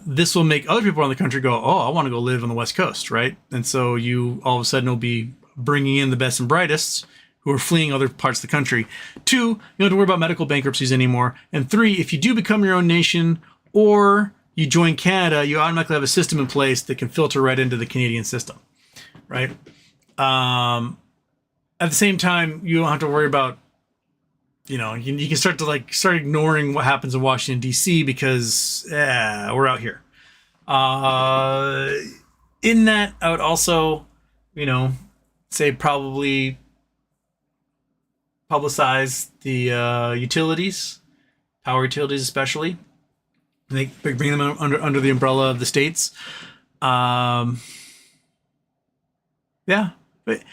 this will make other people around the country go, oh, I want to go live on the West Coast, right? And so you all of a sudden will be bringing in the best and brightest who are fleeing other parts of the country. 2, you don't have to worry about medical bankruptcies anymore. And 3, if you do become your own nation or you join Canada, you automatically have a system in place that can filter right into the Canadian system, right? At the same time, you don't have to worry about, you can start to start ignoring what happens in Washington, D.C. because we're out here. In that, I would also, say probably publicize the utilities, power utilities especially. They bring them under the umbrella of the states. Yeah, but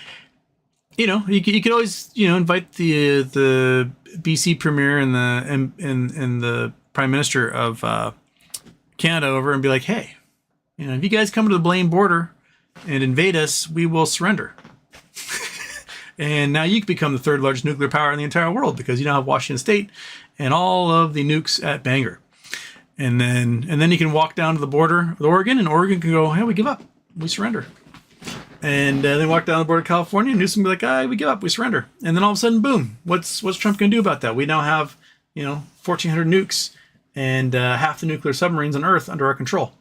you could always invite the BC Premier and the Prime Minister of Canada over and be like, hey, if you guys come to the Blaine border and invade us, we will surrender. And now you can become the 3rd largest nuclear power in the entire world because you now have Washington State and all of the nukes at Bangor. And then you can walk down to the border with Oregon, and Oregon can go, hey, we give up, we surrender. And then walk down the border of California, and Newsom will be like, we give up, we surrender. And then all of a sudden, boom, what's Trump going to do about that? We now have 1,400 nukes and half the nuclear submarines on Earth under our control.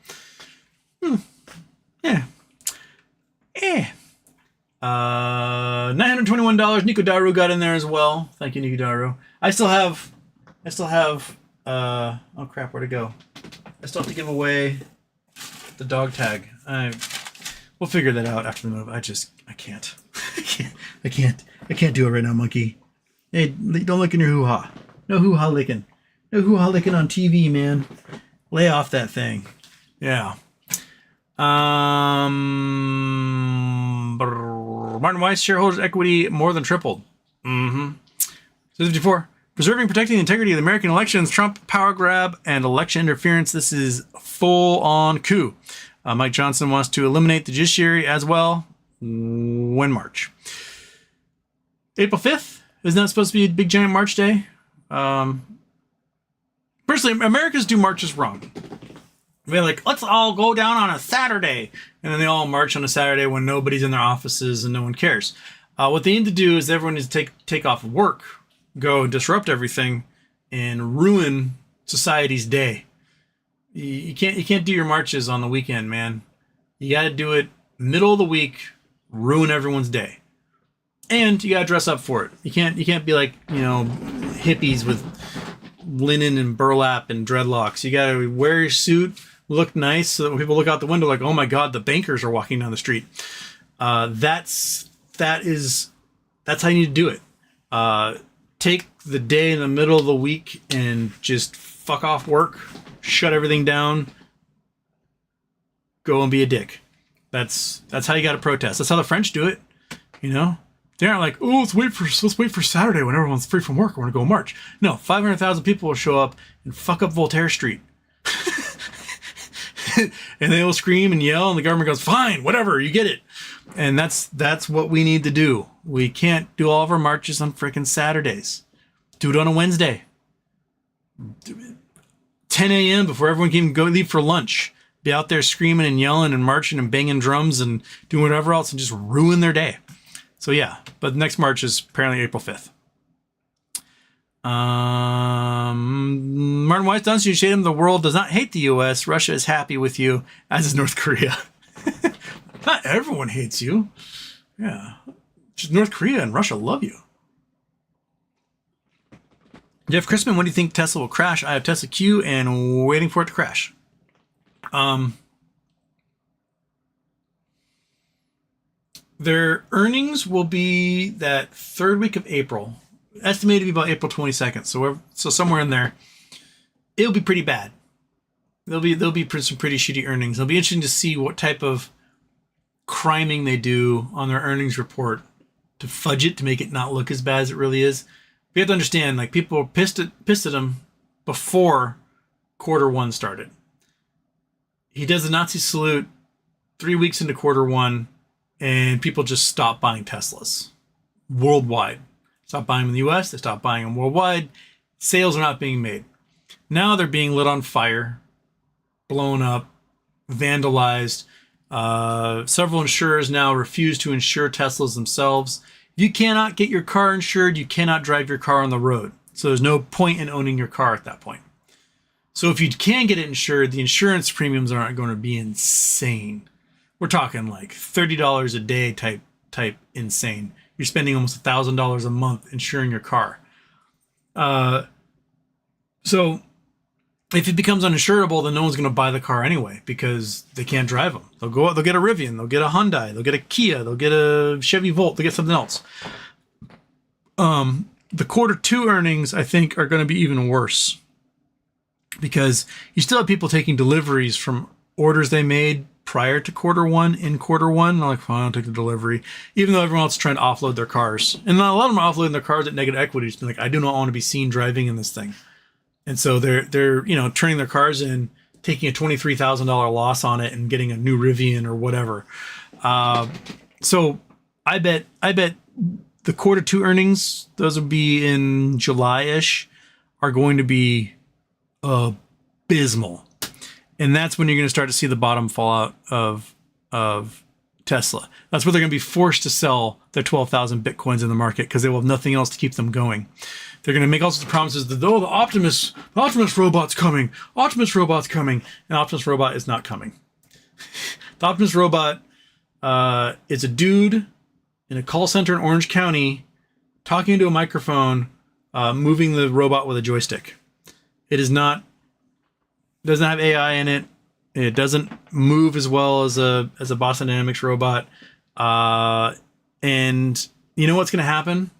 Yeah. $921. Nico Daru got in there as well. Thank you, Nico Daru. I still have oh crap, where'd it go? I still have to give away the dog tag. We'll figure that out after the move. I can't. I can't do it right now, monkey. Hey, don't look in your hoo-ha. No hoo-ha licking. No hoo-ha licking on TV, man. Lay off that thing. Yeah. Martin Weiss shareholders' equity more than tripled. 54. Preserving, protecting the integrity of the American elections, Trump power grab and election interference. This is full-on coup. Mike Johnson wants to eliminate the judiciary as well. When March? April 5th? Isn't that supposed to be a big giant March day? Personally, Americans do marches wrong. They're like, let's all go down on a Saturday. And then they all march on a Saturday when nobody's in their offices and no one cares. What they need to do is everyone needs to take off work, go disrupt everything, and ruin society's day. You can't do your marches on the weekend, man. You got to do it middle of the week, ruin everyone's day. And you got to dress up for it. You can't be like, hippies with linen and burlap and dreadlocks. You got to wear your suit, look nice, so that when people look out the window like, oh my God, the bankers are walking down the street. That's how you need to do it. Take the day in the middle of the week and just fuck off work, shut everything down, go and be a dick. That's how you got to protest. That's how the French do it. They aren't like, oh, let's wait for Saturday when everyone's free from work. We're gonna go march. No, 500,000 people will show up and fuck up Voltaire Street, and they will scream and yell, and the government goes, fine, whatever, you get it. And that's what we need to do. We can't do all of our marches on frickin' Saturdays. Do it on a Wednesday. 10 a.m. before everyone can leave for lunch. Be out there screaming and yelling and marching and banging drums and doing whatever else and just ruin their day. So yeah, but the next March is apparently April 5th. Martin Weiss, don't you shade him? The world does not hate the U.S. Russia is happy with you, as is North Korea. Not everyone hates you. Yeah. Just North Korea and Russia love you. Jeff Chrisman, when do you think Tesla will crash? I have Tesla Q and waiting for it to crash. Their earnings will be that third week of April, estimated to be about April 22nd. So somewhere in there, it'll be pretty bad. There'll be some pretty shitty earnings. It'll be interesting to see what type of criming they do on their earnings report to fudge it to make it not look as bad as it really is. We have to understand, like, people were pissed at him before quarter one started. He does the Nazi salute 3 weeks into quarter one, and people just stop buying Teslas worldwide. Stop buying them in the US, they stop buying them worldwide. Sales are not being made. Now they're being lit on fire, blown up, vandalized. Several insurers now refuse to insure Teslas themselves. If you cannot get your car insured, you cannot drive your car on the road. So there's no point in owning your car at that point. So if you can get it insured, the insurance premiums aren't going to be insane. We're talking like $30 a day type insane. You're spending almost $1,000 a month insuring your car. So if it becomes uninsurable, then no one's going to buy the car anyway because they can't drive them. They'll go out, they'll get a Rivian, they'll get a Hyundai, they'll get a Kia, they'll get a Chevy Volt, they'll get something else. The Q2 earnings, I think, are going to be even worse because you still have people taking deliveries from orders they made prior to Q1 in Q1. They're like, fine, I'll take the delivery, even though everyone else is trying to offload their cars. And a lot of them are offloading their cars at negative equity. Just like, I do not want to be seen driving in this thing. And so they're turning their cars in, taking a $23,000 loss on it and getting a new Rivian or whatever. So I bet the Q2 earnings, those will be in July-ish, are going to be abysmal. And that's when you're going to start to see the bottom fall out of Tesla. That's where they're going to be forced to sell their 12,000 Bitcoins in the market because they will have nothing else to keep them going. They're going to make all sorts of promises that, the Optimus robot's coming. Optimus robot's coming. And Optimus robot is not coming. The Optimus robot is a dude in a call center in Orange County talking into a microphone, moving the robot with a joystick. It is not, doesn't have AI in it. It doesn't move as well as a Boston Dynamics robot. And you know what's going to happen?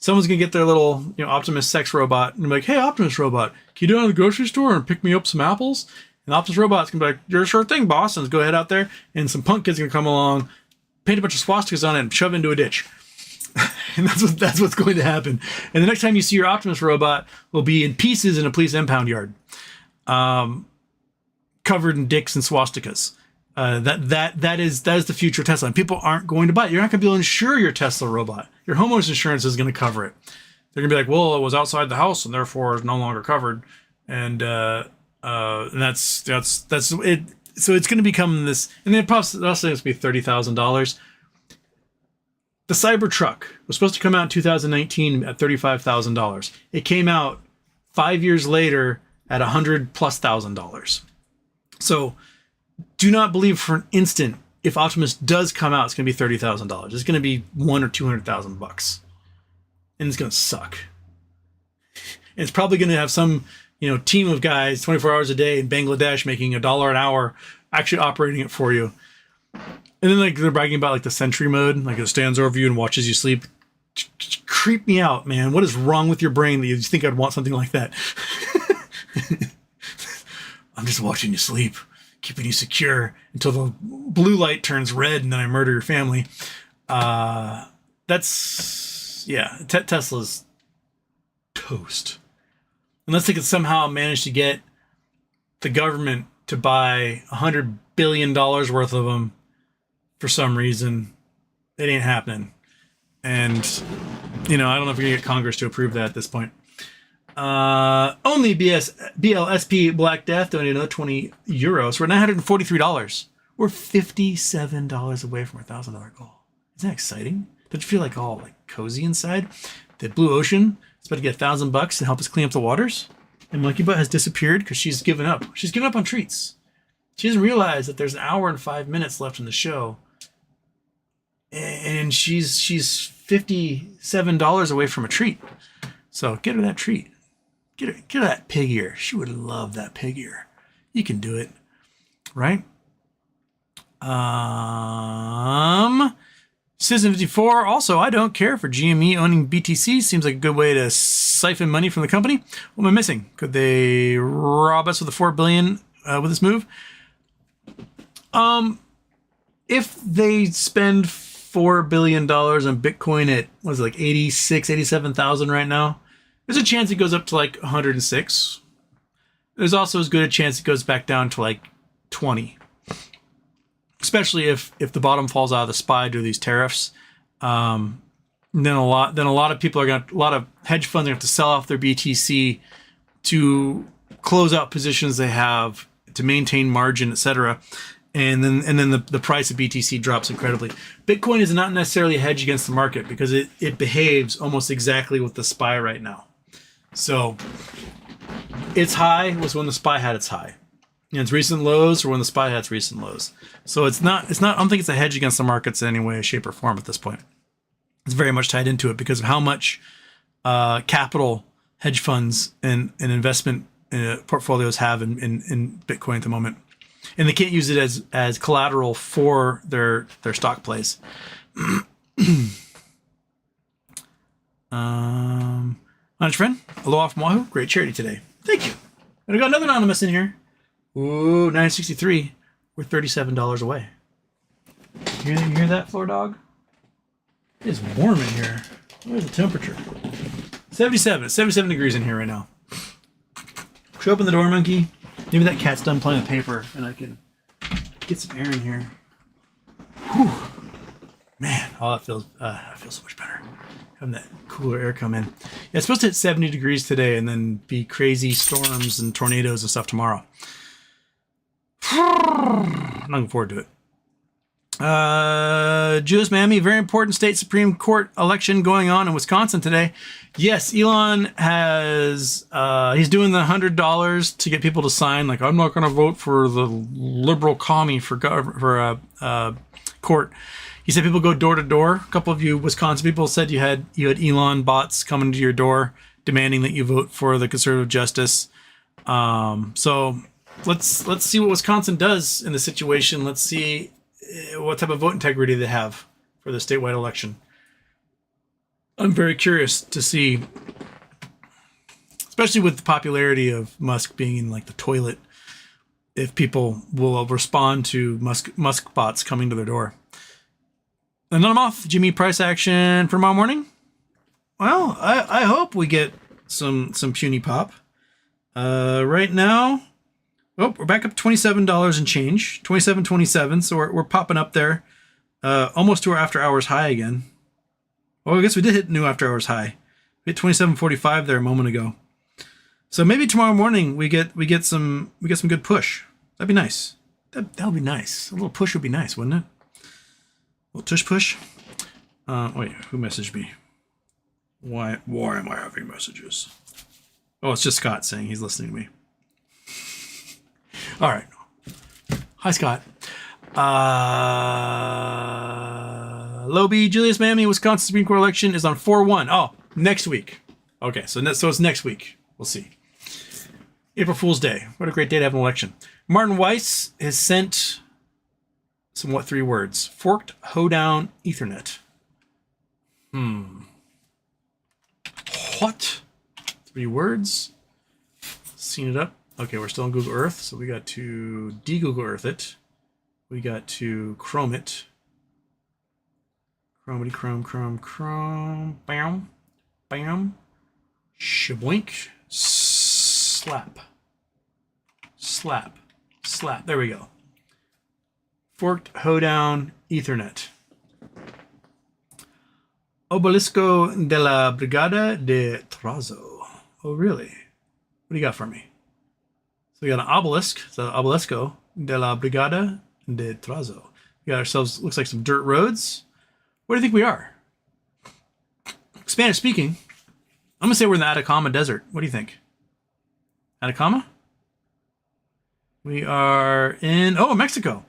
Someone's going to get their little, Optimus sex robot and be like, hey, Optimus robot, can you go to the grocery store and pick me up some apples? And Optimus robot's going to be like, you're a sure thing, boss. And let's go head out there. And some punk kid's going to come along, paint a bunch of swastikas on it and shove it into a ditch. And that's what's going to happen. And the next time you see your Optimus robot will be in pieces in a police impound yard. Covered in dicks and swastikas. That is the future of Tesla. And people aren't going to buy it. You're not going to be able to insure your Tesla robot. Your homeowner's insurance is going to cover it. They're going to be like, well, it was outside the house and therefore is no longer covered. And that's it. So it's going to become this, and then also it's going to be $30,000. The Cybertruck was supposed to come out in 2019 at $35,000. It came out 5 years later at $100,000+. So do not believe for an instant if Optimus does come out, it's going to be $30,000. It's going to be $100,000 or $200,000, and it's going to suck. And it's probably going to have some team of guys 24 hours a day in Bangladesh making $1 an hour actually operating it for you. And then they're bragging about the sentry mode, it stands over you and watches you sleep. Creep me out, man. What is wrong with your brain that you think I'd want something like that? I'm just watching you sleep, keeping you secure until the blue light turns red and then I murder your family. Tesla's toast. Unless they could somehow manage to get the government to buy $100 billion worth of them for some reason, it ain't happening. And, I don't know if we're going to get Congress to approve that at this point. Only BLSP Black Death donated another €20. So we're $943. We're $57 away from our $1,000 goal. Isn't that exciting? Don't you feel all cozy inside? The blue ocean is about to get $1,000 to help us clean up the waters. And Monkey Butt has disappeared because she's given up. She's given up on treats. She doesn't realize that there's an hour and 5 minutes left in the show. And she's $57 away from a treat. So get her that treat. Get her that pig ear. She would love that pig ear. You can do it, right? Citizen54. Also, I don't care for GME owning BTC. Seems like a good way to siphon money from the company. What am I missing? Could they rob us with the $4 billion with this move? If they spend $4 billion on Bitcoin at 87,000 right now, there's a chance it goes up to 106. There's also as good a chance it goes back down to 20. Especially if the bottom falls out of the SPY due to these tariffs. Then a lot of people a lot of hedge funds are going to have to sell off their BTC to close out positions they have to maintain margin, etc. and then the price of BTC drops incredibly. Bitcoin is not necessarily a hedge against the market because it behaves almost exactly with the SPY right now. So its high was when the SPY had its high, and its recent lows were when the SPY had its recent lows. So it's not. I don't think it's a hedge against the markets in any way, shape, or form at this point. It's very much tied into it because of how much capital hedge funds and investment portfolios have in Bitcoin at the moment. And they can't use it as collateral for their stock plays. Honest friend, aloha from Wahoo. Great charity today. Thank you. And I got another anonymous in here. Ooh, 963. We're $37 away. You hear that, floor dog? It is warm in here. Where's the temperature? 77. It's 77 degrees in here right now. Should we open the door, monkey? Maybe that cat's done playing with paper and I can get some air in here. Whew. Man, oh, that feels so much better. Having that cooler air come in. Yeah, it's supposed to hit 70 degrees today and then be crazy storms and tornadoes and stuff tomorrow. I'm looking forward to it. Julius Miami, very important state Supreme Court election going on in Wisconsin today. Yes, Elon has, he's doing the $100 to get people to sign. Like, I'm not going to vote for the liberal commie for court. He said people go door to door. A couple of you Wisconsin people said you had Elon bots coming to your door demanding that you vote for the conservative justice. So let's see what Wisconsin does in the situation. Let's see what type of vote integrity they have for the statewide election. I'm very curious to see, especially with the popularity of Musk being in like the toilet, if people will respond to Musk bots coming to their door. And then I'm off. Jimmy price action for tomorrow morning. Well, I hope we get some puny pop. Right now, oh, we're back up $27 and change, 27.27. So we're popping up there, almost to our after hours high again. Oh, I guess we did hit new after hours high. We hit 27.45 there a moment ago. So maybe tomorrow morning we get some good push. That'd be nice. That'll be nice. A little push would be nice, wouldn't it? A little tush push. Wait, who messaged me? Why am I having messages? Oh, it's just Scott saying he's listening to me. All right. Hi, Scott. Lobie, Julius Miami, Wisconsin Supreme Court election is on 4/1. Oh, next week. Okay, so it's next week. We'll see. April Fool's Day. What a great day to have an election. Martin Weiss has sent somewhat 3 words. Forked hoedown Ethernet. What? 3 words? Seen it up. Okay, we're still on Google Earth, so we got to de-Google Earth it. We got to Chrome it. Chromity, Chrome. Bam. Bam. Shaboink. Slap. Slap. Slap. There we go. Forked hoedown Ethernet. Obelisco de la Brigada de Trazo. Oh, really? What do you got for me? So we got an obelisk. So Obelisco de la Brigada de Trazo. We got ourselves, looks like some dirt roads. What do you think we are? Spanish speaking. I'm going to say we're in the Atacama Desert. What do you think? Atacama? We are in, Mexico.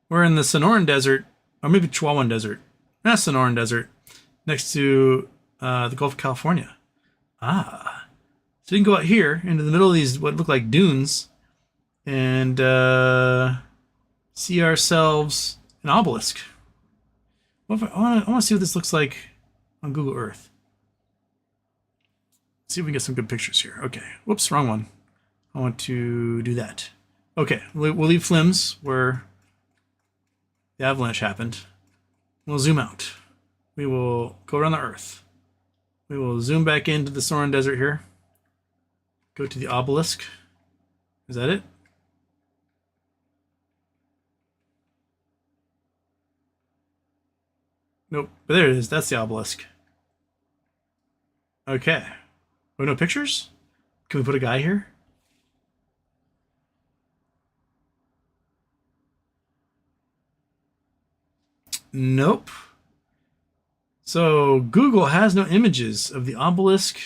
We're in the Sonoran Desert, or maybe Chihuahuan Desert. That's Sonoran Desert, next to the Gulf of California. Ah. So we can go out here into the middle of these, what look like dunes, and see ourselves an obelisk. I want to see what this looks like on Google Earth. Let's see if we can get some good pictures here. Okay. Whoops, wrong one. I want to do that. Okay, we'll leave Flims where the avalanche happened. We'll zoom out. We will go around the Earth. We will zoom back into the Sonoran Desert here. Go to the obelisk. Is that it? Nope, but there it is. That's the obelisk. Okay. Oh, no pictures? Can we put a guy here? Nope. So Google has no images of the obelisk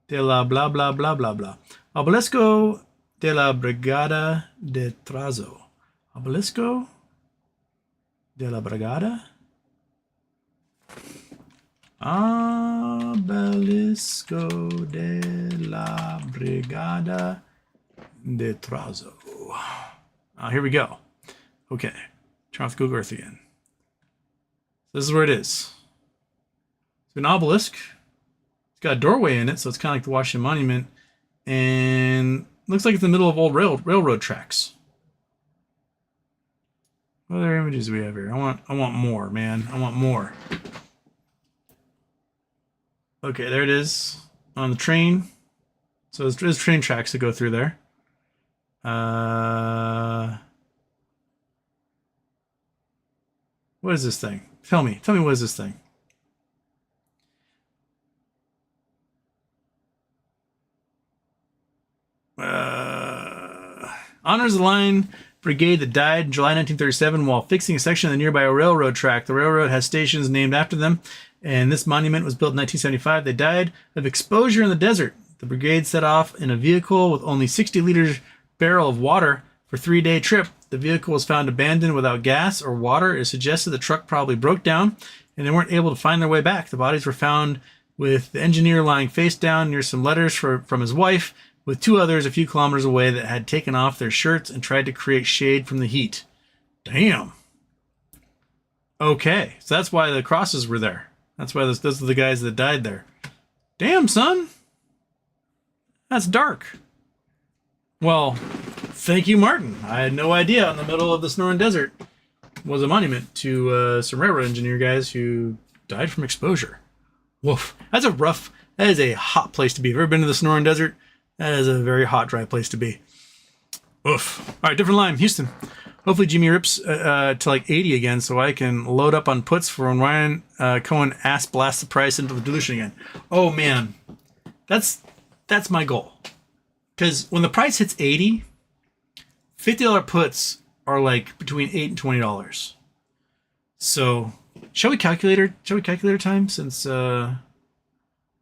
de la blah blah blah blah blah. Obelisco de la Brigada de Trazo. Obelisco de la Brigada? Obelisco de la Brigada de Trazo. Here we go. Okay. Turn off Google Earth again. This is where it is. It's an obelisk. It's got a doorway in it, so it's kind of like the Washington Monument. And looks like it's in the middle of old railroad tracks. What other images do we have here? I want more, man. I want more. Okay, there it is on the train. So there's train tracks that go through there. What is this thing? Tell me what is this thing? Honors the line brigade that died in July 1937 while fixing a section of the nearby railroad track. The railroad has stations named after them, and this monument was built in 1975. They died of exposure in the desert. The brigade set off in a vehicle with only 60 liters barrel of water for a 3-day trip. The vehicle was found abandoned without gas or water. It suggested the truck probably broke down and they weren't able to find their way back. The bodies were found with the engineer lying face down near some letters from his wife, with 2 others a few kilometers away that had taken off their shirts and tried to create shade from the heat. Damn. Okay, so that's why the crosses were there. That's why those are the guys that died there. Damn, son. That's dark. Well, thank you, Martin. I had no idea in the middle of the Sonoran Desert was a monument to some railroad engineer guys who died from exposure. Woof. That is a hot place to be. Have you ever been to the Sonoran Desert? That is a very hot, dry place to be. Oof. All right, different line. Houston. Hopefully Jimmy rips to like 80 again so I can load up on puts for when Ryan Cohen ass blasts the price into the dilution again. Oh, man. That's my goal. Because when the price hits 80, $50 puts are like between $8 and $20. So, shall we calculate time since... Oh,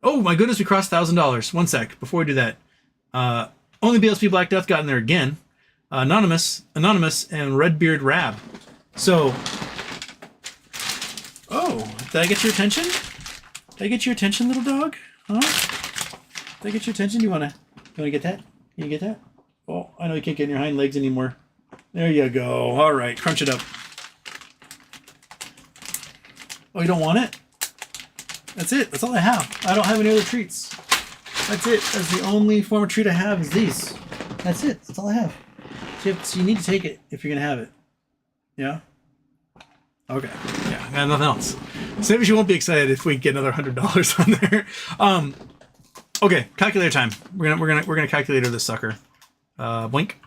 my goodness, we crossed $1,000. One sec, before we do that. Only BLSP Black Death got in there again. Anonymous, and Redbeard Rab. So, oh, did I get your attention? Did I get your attention, little dog? Huh? Did I get your attention? You wanna get that? Can you get that? Oh, I know you can't get in your hind legs anymore. There you go. All right, crunch it up. Oh, you don't want it? That's it. That's all I have. I don't have any other treats. That's it. That's the only form of treat I have is these. That's it. That's all I have. So you need to take it if you're going to have it. Yeah? Okay. Yeah, I got nothing else. So maybe she won't be excited if we get another $100 on there. Okay, calculator time. We're gonna calculator this sucker. Blink.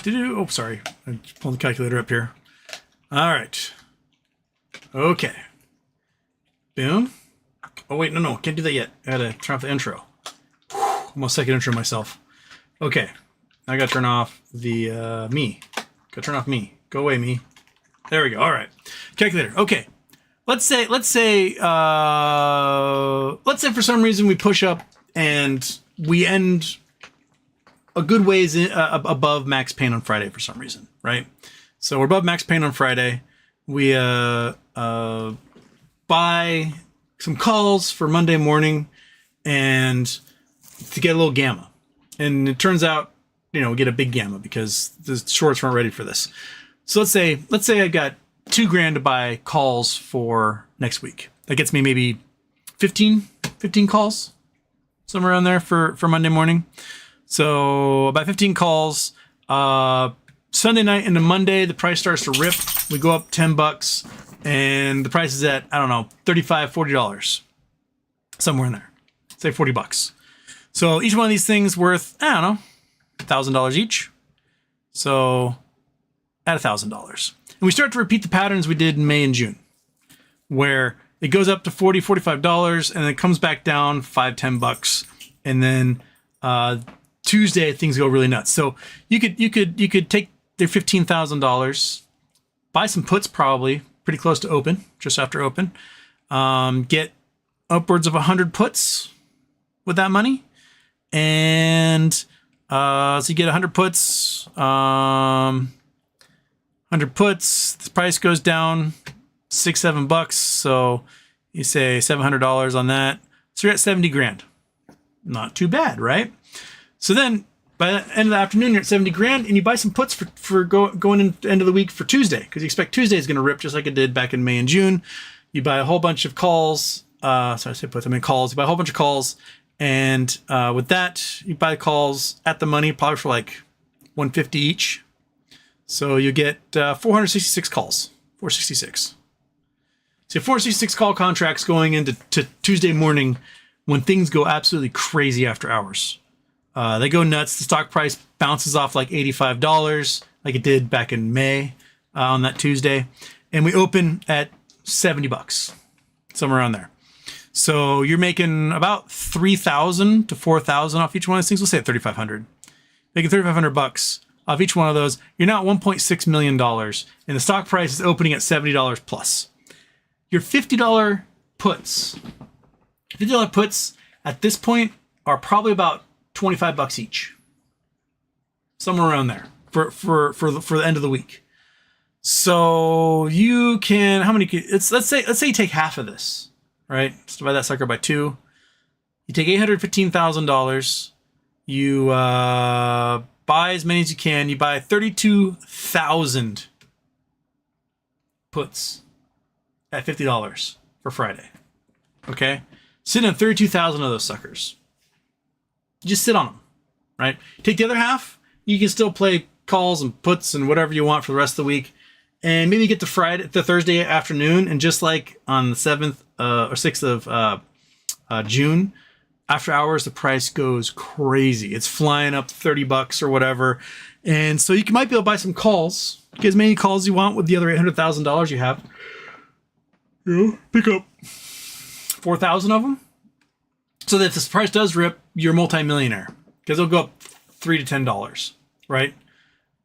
Oh, sorry. I pulled the calculator up here. All right. Okay. Boom. Oh, wait. No. Can't do that yet. I gotta turn off the intro. Almost second intro myself. Okay. I gotta turn off the me. Gotta turn off me. Go away, me. There we go. All right. Calculator. Okay. Let's say for some reason we push up and we end a good ways above max pain on Friday for some reason, right? So we're above max pain on Friday. We buy some calls for Monday morning and to get a little gamma. And it turns out, we get a big gamma because the shorts weren't ready for this. So let's say I got $2,000 to buy calls for next week. That gets me maybe 15 calls, somewhere around there for Monday morning. So about 15 calls, Sunday night into Monday, the price starts to rip. We go up $10 and the price is at, I don't know, $35, $40, somewhere in there. Say $40. So each one of these things worth, I don't know, $1,000 each. So at $1,000. And we start to repeat the patterns we did in May and June, where it goes up to $40, $45 and then it comes back down $5, $10. And then Tuesday things go really nuts. So you could take their $15,000, buy some puts probably pretty close to open, just after open, get upwards of 100 puts with that money. And so you get 100 puts, 100 puts, the price goes down $6, $7. So you say $700 on that. So you're at 70 grand. Not too bad, right? So then by the end of the afternoon, you're at 70 grand and you buy some puts for going into the end of the week for Tuesday, because you expect Tuesday is going to rip just like it did back in May and June. You buy a whole bunch of calls. Sorry, I said puts, I mean calls. You buy a whole bunch of calls. And with that, you buy calls at the money, probably for like $150 each. So you get 466 calls, 466. So 466 call contracts going into Tuesday morning when things go absolutely crazy after hours. They go nuts. The stock price bounces off like $85, like it did back in May on that Tuesday. And we open at $70, somewhere around there. So you're making about $3,000 to $4,000 off each one of those things. We'll say at $3,500. Making $3,500 off each one of those. You're now at $1.6 million, and the stock price is opening at $70 plus. Your $50 puts, $50 puts at this point are probably about $25 each, somewhere around there for the end of the week. So you can, how many? Let's say you take half of this. Right? Just divide that sucker by 2. You take $815,000. You buy as many as you can. You buy 32,000 puts at $50 for Friday. Okay? Sit on 32,000 of those suckers. Just sit on them. Right? Take the other half. You can still play calls and puts and whatever you want for the rest of the week. And maybe get to Thursday afternoon, and just like on the 7th or 6th of June, after hours, the price goes crazy. It's flying up $30 or whatever. And so you might be able to buy some calls, get as many calls as you want with the other $800,000 you have. Pick up 4,000 of them. So that if this price does rip, you're a multimillionaire, because it'll go up $3 to $10, right?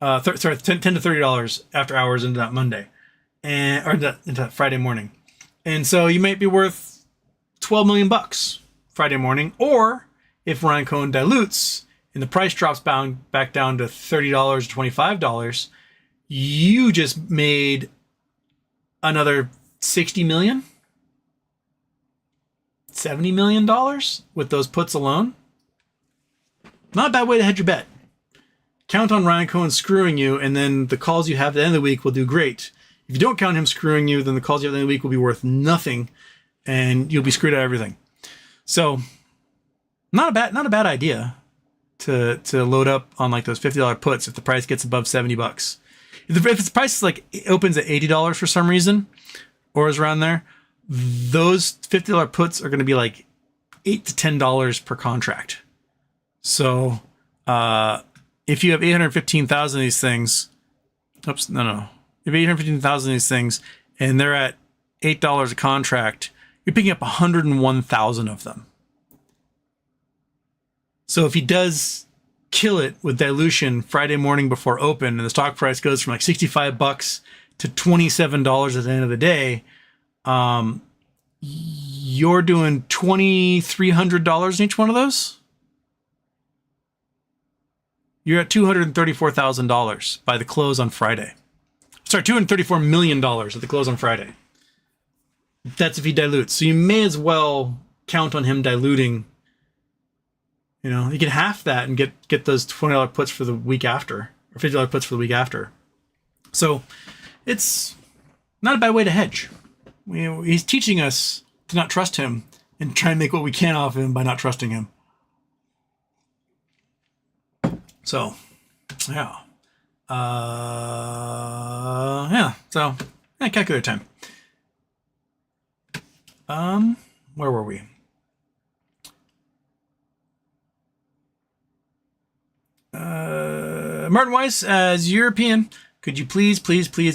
$10 to $30 after hours into that Monday, into that Friday morning. And so you might be worth $12 million Friday morning. Or if Ryan Cohen dilutes and the price drops back down to $30 to $25, you just made another $60 million, $70 million with those puts alone. Not a bad way to hedge your bet. Count on Ryan Cohen screwing you, and then the calls you have at the end of the week will do great. If you don't count him screwing you, then the calls you have at the end of the week will be worth nothing, and you'll be screwed out of everything. So, not a bad idea to load up on like those $50 puts if the price gets above $70. If the price is like it opens at $80 for some reason, or is around there, those $50 puts are going to be like $8 to $10 per contract. So, if you have 815,000 of these things, if you have 815,000 of these things, and they're at $8 a contract, you're picking up 101,000 of them. So if he does kill it with dilution Friday morning before open, and the stock price goes from like $65 to $27 at the end of the day, you're doing $2,300 in each one of those. You're at $234,000 by the close on Friday. Sorry, $234 million at the close on Friday. That's if he dilutes. So you may as well count on him diluting. You know, you can half that and get those $20 puts for the week after, or $50 puts for the week after. So it's not a bad way to hedge. He's teaching us to not trust him and try and make what we can off him by not trusting him. So, yeah. So, calculator time. Where were we? Martin Weiss, as European, could you please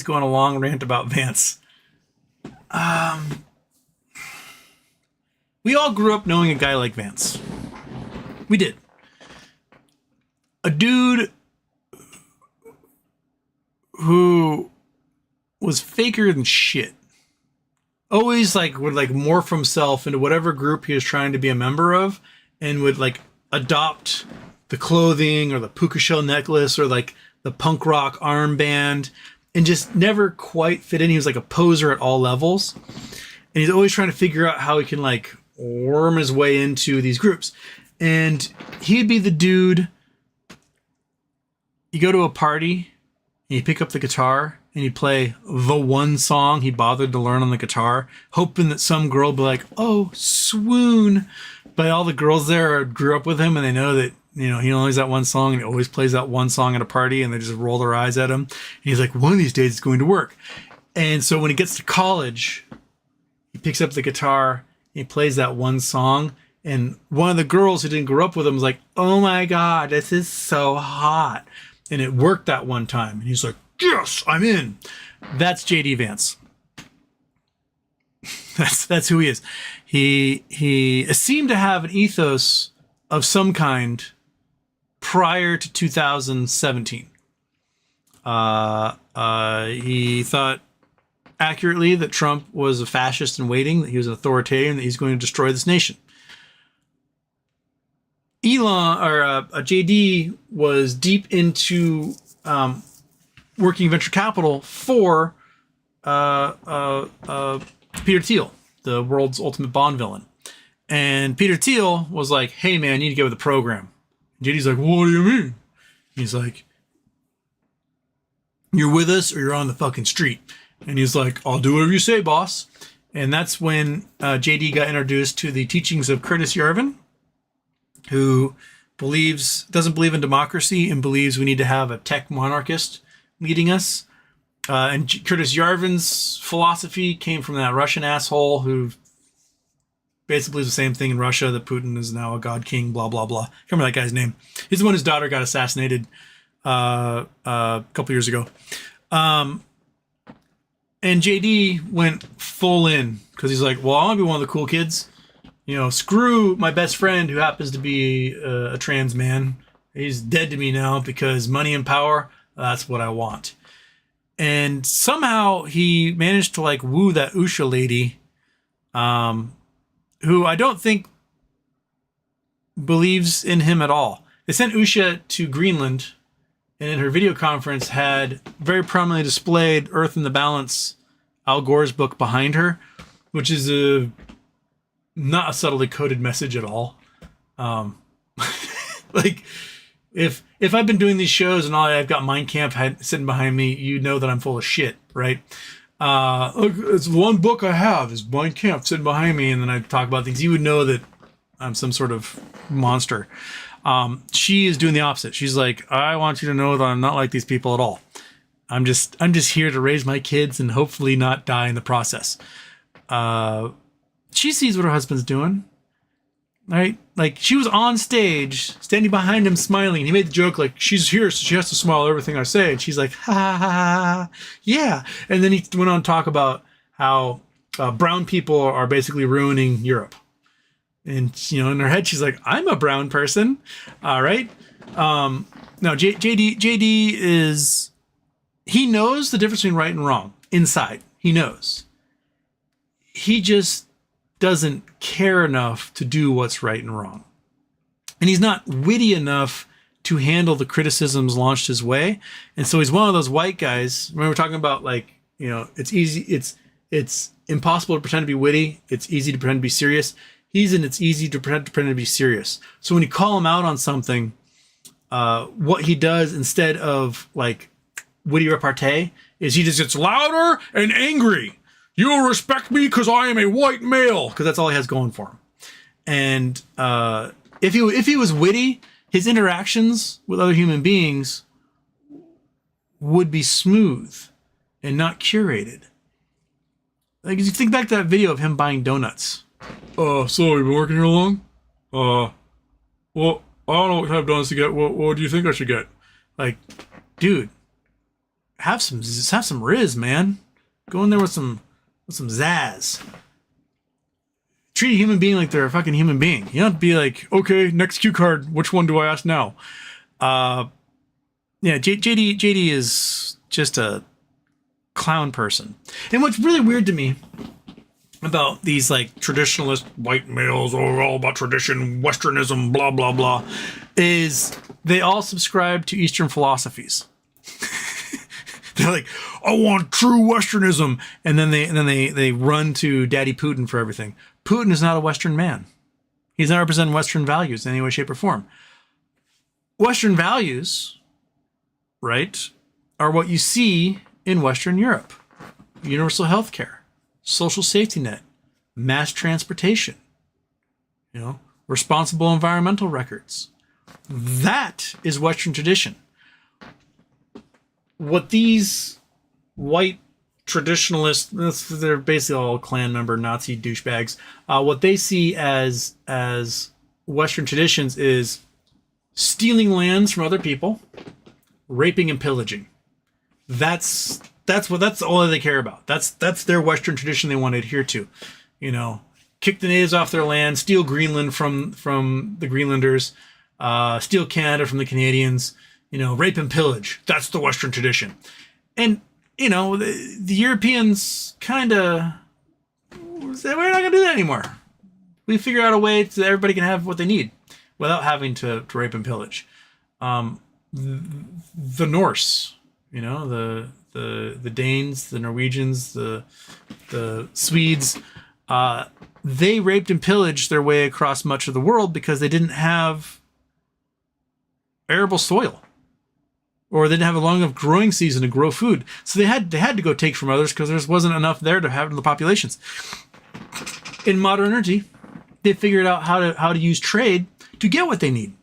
go on a long rant about Vance? We all grew up knowing a guy like Vance. We did. A dude who was faker than shit. Always would morph himself into whatever group he was trying to be a member of, and would adopt the clothing or the puka shell necklace or the punk rock armband, and just never quite fit in. He was a poser at all levels, and he's always trying to figure out how he can worm his way into these groups. And he'd be the dude, you go to a party and you pick up the guitar and you play the one song he bothered to learn on the guitar, hoping that some girl will be like, oh, swoon. But all the girls there grew up with him, and they know that, he only has that one song, and he always plays that one song at a party, and they just roll their eyes at him. And he's like, one of these days it's going to work. And so when he gets to college, he picks up the guitar, and he plays that one song, and one of the girls who didn't grow up with him was like, oh my God, this is so hot. And it worked that one time. And he's like, yes, I'm in. That's JD Vance. That's who he is. He seemed to have an ethos of some kind prior to 2017. He thought accurately that Trump was a fascist in waiting, that he was an authoritarian, that he's going to destroy this nation. JD was deep into working venture capital for Peter Thiel, the world's ultimate Bond villain. And Peter Thiel was like, hey man, you need to get with the program. And JD's like, what do you mean? He's like, you're with us or you're on the fucking street. And he's like, I'll do whatever you say, boss. And that's when JD got introduced to the teachings of Curtis Yarvin, who doesn't believe in democracy and believes we need to have a tech monarchist leading us. And Curtis Yarvin's philosophy came from that Russian asshole who basically is the same thing in Russia, that Putin is now a god king, blah, blah, blah. I can't remember that guy's name. He's the one whose daughter got assassinated a couple years ago. And JD went full in because he's like, well, I want to be one of the cool kids. Screw my best friend who happens to be a trans man. He's dead to me now because money and power, that's what I want. And somehow he managed to woo that Usha lady, who I don't think believes in him at all. They sent Usha to Greenland, and in her video conference had very prominently displayed Earth in the Balance, Al Gore's book, behind her, which is not a subtly coded message at all. If I've been doing these shows and I've got Mein Kampf sitting behind me, you know that I'm full of shit, right? Look, it's one book I have is Mein Kampf sitting behind me, and then I talk about things. You would know that I'm some sort of monster. She is doing the opposite. She's like, I want you to know that I'm not like these people at all. I'm just here to raise my kids and hopefully not die in the process. She sees what her husband's doing, right? She was on stage, standing behind him, smiling. He made the joke she's here, so she has to smile at everything I say. And she's like, ha, ha, ha, ha, yeah. And then he went on to talk about how brown people are basically ruining Europe. And, in her head, she's like, I'm a brown person. All right. No, JD is, he knows the difference between right and wrong inside. He knows. He just doesn't care enough to do what's right and wrong. And he's not witty enough to handle the criticisms launched his way. And so he's one of those white guys. Remember, we're talking about it's easy. It's impossible to pretend to be witty. It's easy to pretend to be serious. It's easy to pretend to be serious. So when you call him out on something, what he does instead of witty repartee is he just gets louder and angry. You will respect me because I am a white male, because that's all he has going for him. And if he was witty, his interactions with other human beings would be smooth and not curated. If you think back to that video of him buying donuts. So you've been working here long? Well, I don't know what kind of donuts to get. What do you think I should get? Like, dude, have some Riz, man. Go in there with some zazz. Treat a human being like they're a fucking human being. You don't have to be like, okay, next cue card. Which one do I ask now? Yeah, JD is just a clown person. And what's really weird to me about these like traditionalist white males, all about tradition, Westernism, blah blah blah, is they all subscribe to Eastern philosophies. They're like, I want true Westernism, and then they run to Daddy Putin for everything. Putin is not a Western man. He's not representing Western values in any way, shape, or form. Western values, right, are what you see in Western Europe. Universal health care, social safety net, mass transportation, responsible environmental records. That is Western tradition. What these white traditionalists, they're basically all Klan member Nazi douchebags, what they see as Western traditions is stealing lands from other people, raping and pillaging. That's all they care about. That's their Western tradition they want to adhere to. Kick the natives off their land, steal Greenland from the Greenlanders, steal Canada from the Canadians, rape and pillage. That's the Western tradition. And, the Europeans kind of say, we're not going to do that anymore. We figure out a way so that everybody can have what they need without having to rape and pillage. The Norse, the Danes, the Norwegians, the Swedes, they raped and pillaged their way across much of the world because they didn't have arable soil, or they didn't have a long enough growing season to grow food. So they had to go take from others because there wasn't enough there to have in the populations. In modernity, they figured out how to use trade to get what they need.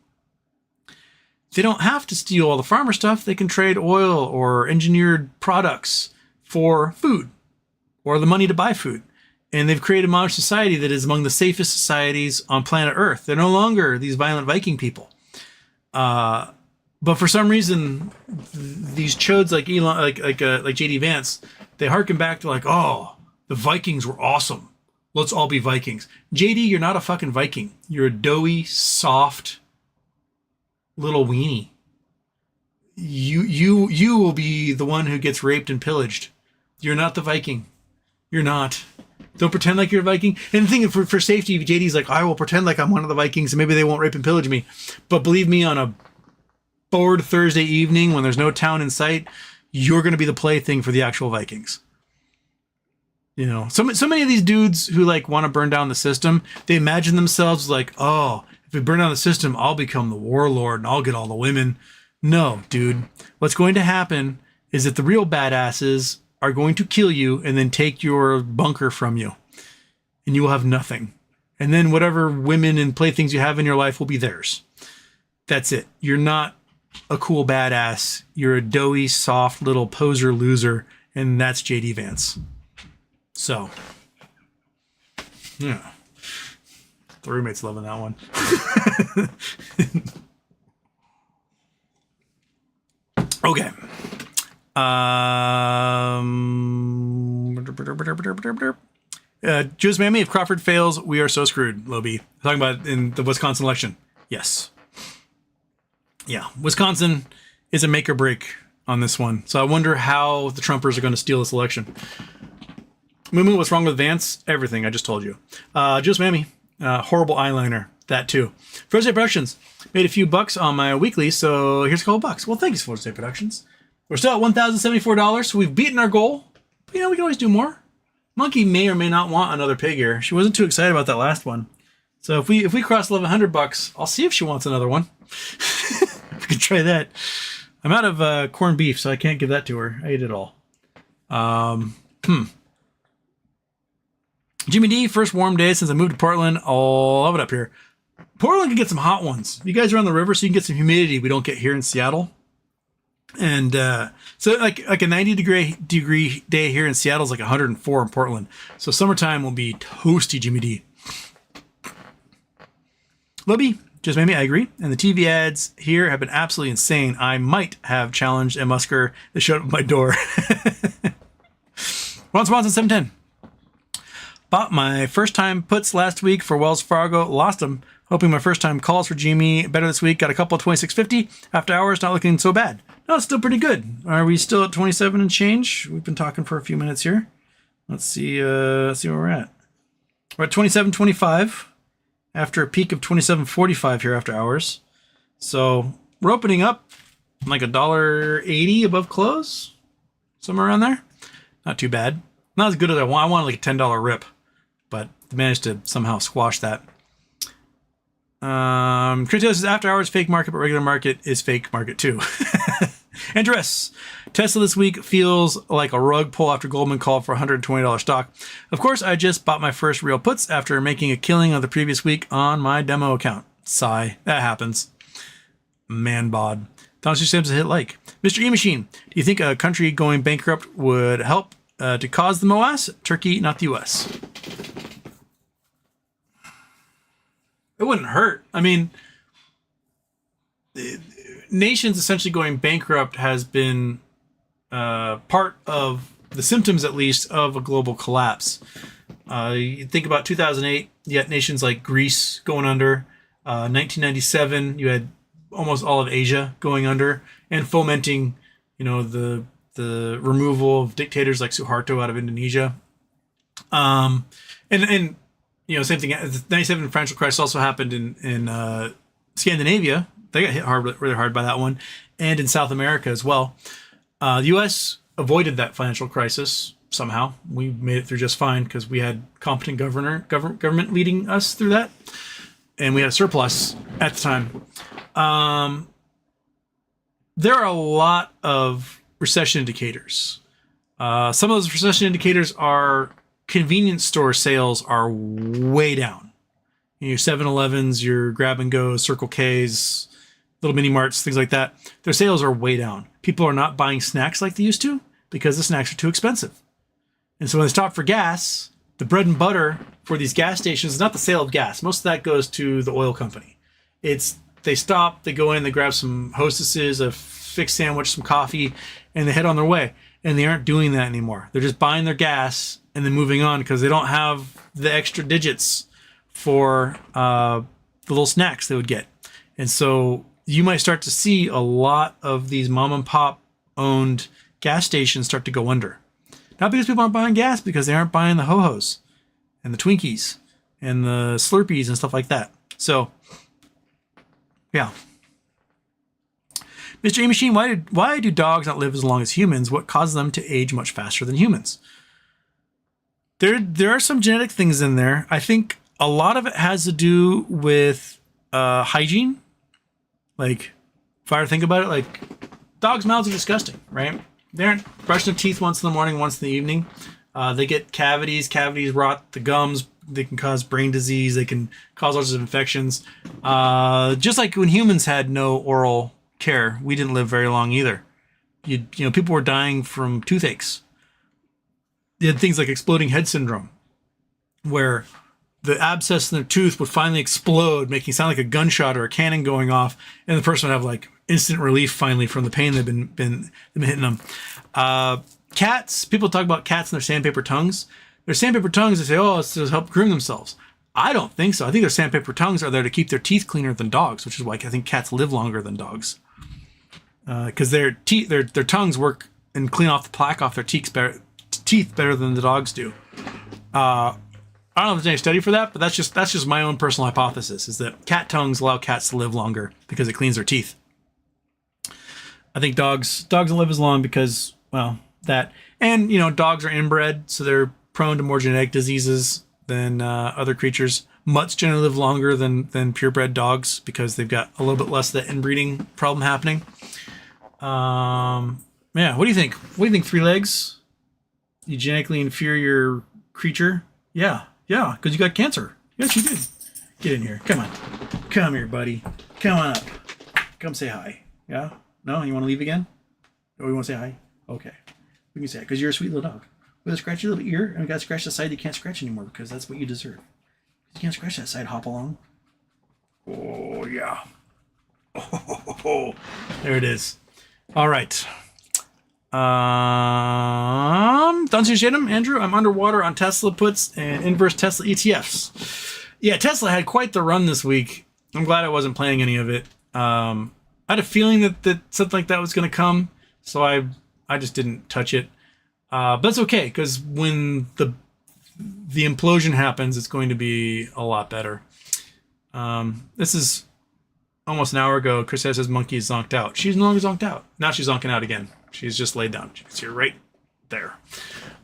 They don't have to steal all the farmer stuff. They can trade oil or engineered products for food or the money to buy food. And they've created a modern society that is among the safest societies on planet Earth. They're no longer these violent Viking people. But for some reason, these chodes like Elon, like JD Vance, they harken back to like, oh, the Vikings were awesome. Let's all be Vikings. JD, you're not a fucking Viking. You're a doughy, soft little weenie. You will be the one who gets raped and pillaged. You're not the Viking. You're not. Don't pretend like you're a Viking. And the thing for safety, JD's like, I will pretend like I'm one of the Vikings and maybe they won't rape and pillage me. But believe me, on a bored Thursday evening when there's no town in sight, you're going to be the plaything for the actual Vikings. So many of these dudes who like want to burn down the system, they imagine themselves like, oh, if we burn down the system, I'll become the warlord and I'll get all the women. No, dude. What's going to happen is that the real badasses are going to kill you and then take your bunker from you. And you will have nothing. And then whatever women and playthings you have in your life will be theirs. That's it. You're not a cool badass. You're a doughy, soft little poser loser. And that's JD Vance. So, yeah. The roommate's loving that one. Okay. Joe's Mammy, if Crawford fails, we are so screwed, Lobie. Talking about in the Wisconsin election. Yes. Yeah. Wisconsin is a make or break on this one. So I wonder how the Trumpers are going to steal this election. Moo, what's wrong with Vance? Everything. I just told you. Joe's Mammy, horrible eyeliner. That too. First Day Productions made a few bucks on my weekly, so here's a couple bucks. Well, thanks, First Day Productions. We're still at $1,074, so we've beaten our goal. But, we can always do more. Monkey may or may not want another pig ear. She wasn't too excited about that last one. So if we cross $1,100, I'll see if she wants another one. We could try that. I'm out of corned beef, so I can't give that to her. I ate it all. Jimmy D, first warm day since I moved to Portland. Oh, love it up here. Portland can get some hot ones. You guys are on the river, so you can get some humidity we don't get here in Seattle. And so like a 90-degree day here in Seattle is like 104 in Portland. So summertime will be toasty, Jimmy D. Lobby, Just maybe, I agree. And the TV ads here have been absolutely insane. I might have challenged a musker that showed up at my door. Ron Swanson 710. Bought my first time puts last week for Wells Fargo. Lost them. Hoping my first time calls for Jimmy better this week. Got a couple of 26.50 after hours. Not looking so bad. No, it's still pretty good. Are we still at 27 and change? We've been talking for a few minutes here. Let's see where we're at. We're at 27.25 after a peak of 27.45 here after hours. So we're opening up like $1.80 above close. Somewhere around there. Not too bad. Not as good as I want. I wanted like a $10 rip, but managed to somehow squash that. Crypto says after hours fake market, but regular market is fake market too. Andress, Tesla this week feels like a rug pull after Goldman called for $120 stock. Of course, I just bought my first real puts after making a killing of the previous week on my demo account. Sigh. That happens. Man bod. Thomas Sims hit like. Mr. E Machine, do you think a country going bankrupt would help to cause the MOAS? Turkey, not the US. It wouldn't hurt. I mean, nations essentially going bankrupt has been part of the symptoms, at least, of a global collapse. You think about 2008, you had nations like Greece going under. 1997, you had almost all of Asia going under and fomenting, the removal of dictators like Suharto out of Indonesia. And same thing. The 97 financial crisis also happened in Scandinavia. They got hit really hard by that one, and in South America as well. The U.S. avoided that financial crisis somehow. We made it through just fine because we had competent government leading us through that, and we had a surplus at the time. There are a lot of recession indicators. Some of those recession indicators are convenience store sales are way down. Your 7-Elevens, your Grab and Go, Circle K's, little mini marts, things like that. Their sales are way down. People are not buying snacks like they used to because the snacks are too expensive. And so when they stop for gas, the bread and butter for these gas stations is not the sale of gas. Most of that goes to the oil company. They stop, they go in, they grab some Hostesses, a fixed sandwich, some coffee, and they head on their way. And they aren't doing that anymore. They're just buying their gas and then moving on because they don't have the extra digits for the little snacks they would get. And so you might start to see a lot of these mom and pop owned gas stations start to go under. Not because people aren't buying gas, because they aren't buying the Ho-Hos and the Twinkies and the Slurpees and stuff like that. So, yeah. Mr. E Machine, why do dogs not live as long as humans? What causes them to age much faster than humans? There are some genetic things in there. I think a lot of it has to do with hygiene. Like, if I were to think about it, like, dogs' mouths are disgusting, right? They aren't brushing their teeth once in the morning, once in the evening. They get cavities. Cavities rot the gums. They can cause brain disease. They can cause all sorts of infections. Just like when humans had no oral care, we didn't live very long either. People were dying from toothaches. You had things like exploding head syndrome, where the abscess in their tooth would finally explode, making it sound like a gunshot or a cannon going off, and the person would have like instant relief finally from the pain they've been hitting them. Cats, people talk about cats and their sandpaper tongues. Their sandpaper tongues, they say, oh, it's to help groom themselves. I don't think so. I think their sandpaper tongues are there to keep their teeth cleaner than dogs, which is why I think cats live longer than dogs. Because their tongues work and clean off the plaque off their teeth better than the dogs do. I don't know if there's any study for that, but that's just my own personal hypothesis, is that cat tongues allow cats to live longer because it cleans their teeth. I think dogs don't live as long because, well, that. And, dogs are inbred, so they're prone to more genetic diseases than other creatures. Mutts generally live longer than purebred dogs because they've got a little bit less of that inbreeding problem happening. Yeah, what do you think? What do you think, Three Legs? You genetically inferior creature? Yeah, because you got cancer. Yes, you did. Get in here. Come on. Come here, buddy. Come on up. Come say hi. Yeah? No? You want to leave again? Or you want to say hi? Okay. We can say hi, because you're a sweet little dog. We're going to scratch your little ear, and we got to scratch the side you can't scratch anymore, because that's what you deserve. You can't scratch that side. Hop along. Oh, yeah. Oh, there it is. All right. Don't you shade him, Andrew? I'm underwater on Tesla puts and inverse Tesla ETFs. Yeah, Tesla had quite the run this week. I'm glad I wasn't playing any of it. I had a feeling that something like that was going to come, so I just didn't touch it. But that's okay, because when the implosion happens, it's going to be a lot better. This is almost an hour ago. Chris says his monkey is zonked out. She's no longer zonked out. Now she's zonking out again. She's just laid down. You can see her right there.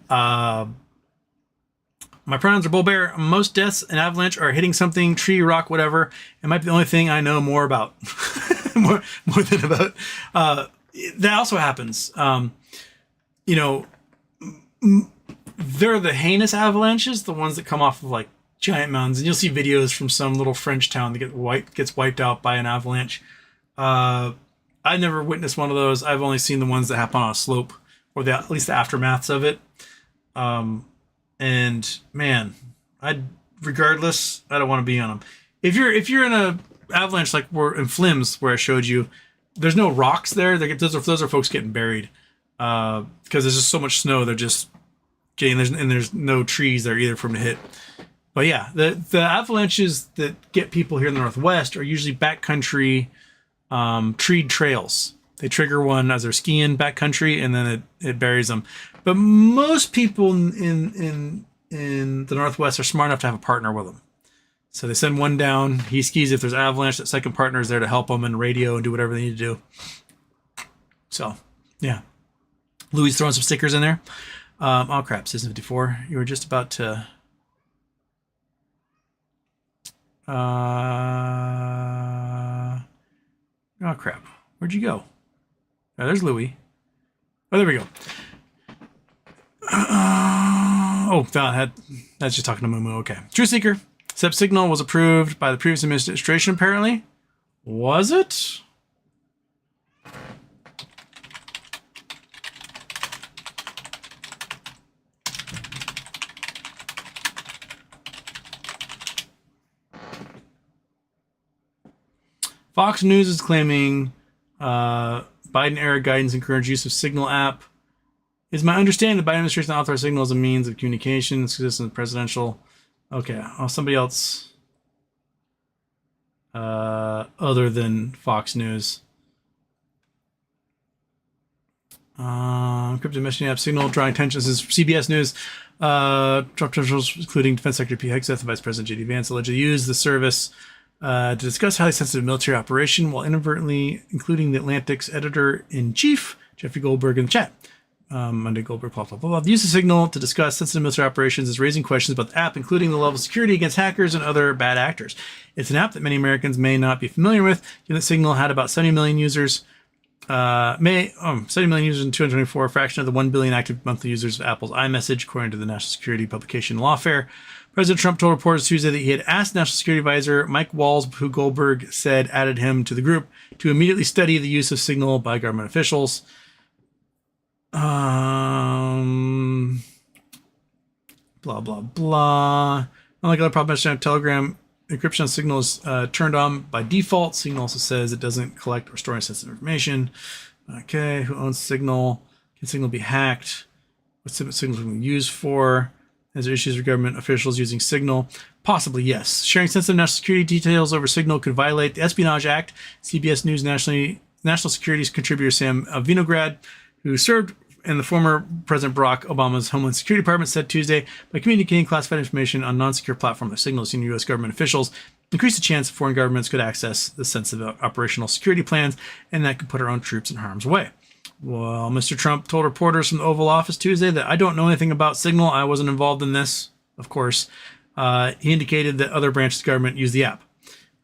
My pronouns are bull bear. Most deaths in avalanche are hitting something, tree, rock, whatever. It might be the only thing I know more about. more than about. That also happens. They're the heinous avalanches, the ones that come off of like giant mountains. And you'll see videos from some little French town that gets wiped out by an avalanche. I've never witnessed one of those. I've only seen the ones that happen on a slope, or at least the aftermaths of it. And man, regardless, I don't want to be on them. If you're in a avalanche like we're in Flims, where I showed you, there's no rocks there. Those are folks getting buried because there's just so much snow. They're just getting there's no trees there either for them to hit. But yeah, the avalanches that get people here in the Northwest are usually backcountry treed trails. They trigger one as they're skiing backcountry, and then it buries them. But most people in the Northwest are smart enough to have a partner with them. So they send one down. He skis if there's avalanche. That second partner is there to help them and radio and do whatever they need to do. So, yeah. Louis throwing some stickers in there. Oh, crap. Season 54. You were just about to... Oh, crap. Where'd you go? Oh, there's Louis. Oh, there we go. That's just talking to Moo Moo. Okay. True Seeker. SEP Signal was approved by the previous administration, apparently. Was it? Fox News is claiming Biden-era guidance encouraged use of Signal app. It's my understanding the Biden administration authorized Signal as a means of communication consistent with presidential. Okay, somebody else other than Fox News. Encrypted messaging app Signal drawing attention. This is CBS News. Trump officials, including Defense Secretary Pete Hegseth and Vice President J.D. Vance, allegedly used the service to discuss highly sensitive military operation while inadvertently including the Atlantic's editor-in-chief, Jeffrey Goldberg, in the chat. Monday Goldberg, blah, blah, blah, blah. The use of Signal to discuss sensitive military operations is raising questions about the app, including the level of security against hackers and other bad actors. It's an app that many Americans may not be familiar with, given that Signal had about 70 million users. 70 million users in 2024, a fraction of the 1 billion active monthly users of Apple's iMessage, according to the national security publication Lawfare. President Trump told reporters Tuesday that he had asked National Security Advisor Mike Walls, who Goldberg said added him to the group, to immediately study the use of Signal by government officials. Blah, blah, blah. Unlike other problems, Telegram encryption on Signal is turned on by default. Signal also says it doesn't collect or store any sensitive information. Okay, who owns Signal? Can Signal be hacked? What's Signal being used for? Is there issues with government officials using Signal? Possibly, yes. Sharing sensitive national security details over Signal could violate the Espionage Act. CBS News National Security Contributor Sam Vinograd, who served in the former President Barack Obama's Homeland Security Department, said Tuesday, by communicating classified information on non-secure platforms like Signal to senior U.S. government officials, increase the chance that foreign governments could access the sensitive operational security plans, and that could put our own troops in harm's way. Well, Mr. Trump told reporters from the Oval Office Tuesday that I don't know anything about Signal. I wasn't involved in this, of course. He indicated that other branches of government use the app.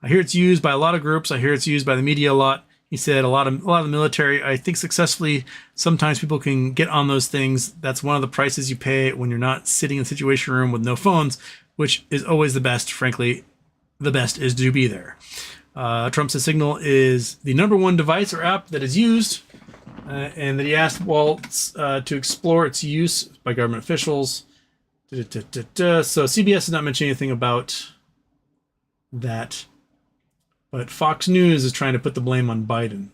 I hear it's used by a lot of groups. I hear it's used by the media a lot. He said a lot of the military, I think successfully, sometimes people can get on those things. That's one of the prices you pay when you're not sitting in the Situation Room with no phones, which is always the best. Frankly, the best is to be there. Trump says Signal is the #1 device or app that is used, and that he asked Waltz to explore its use by government officials. So CBS did not mention anything about that. But Fox News is trying to put the blame on Biden.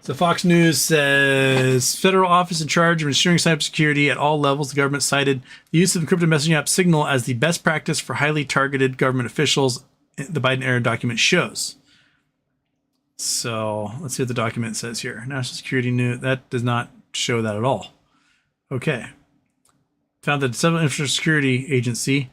So Fox News says federal office in charge of ensuring cybersecurity at all levels. The government cited the use of encrypted messaging app Signal as the best practice for highly targeted government officials. The Biden-era document shows. So let's see what the document says here. National Security News. That does not show that at all. Okay. Found that the Cyber Security Agency,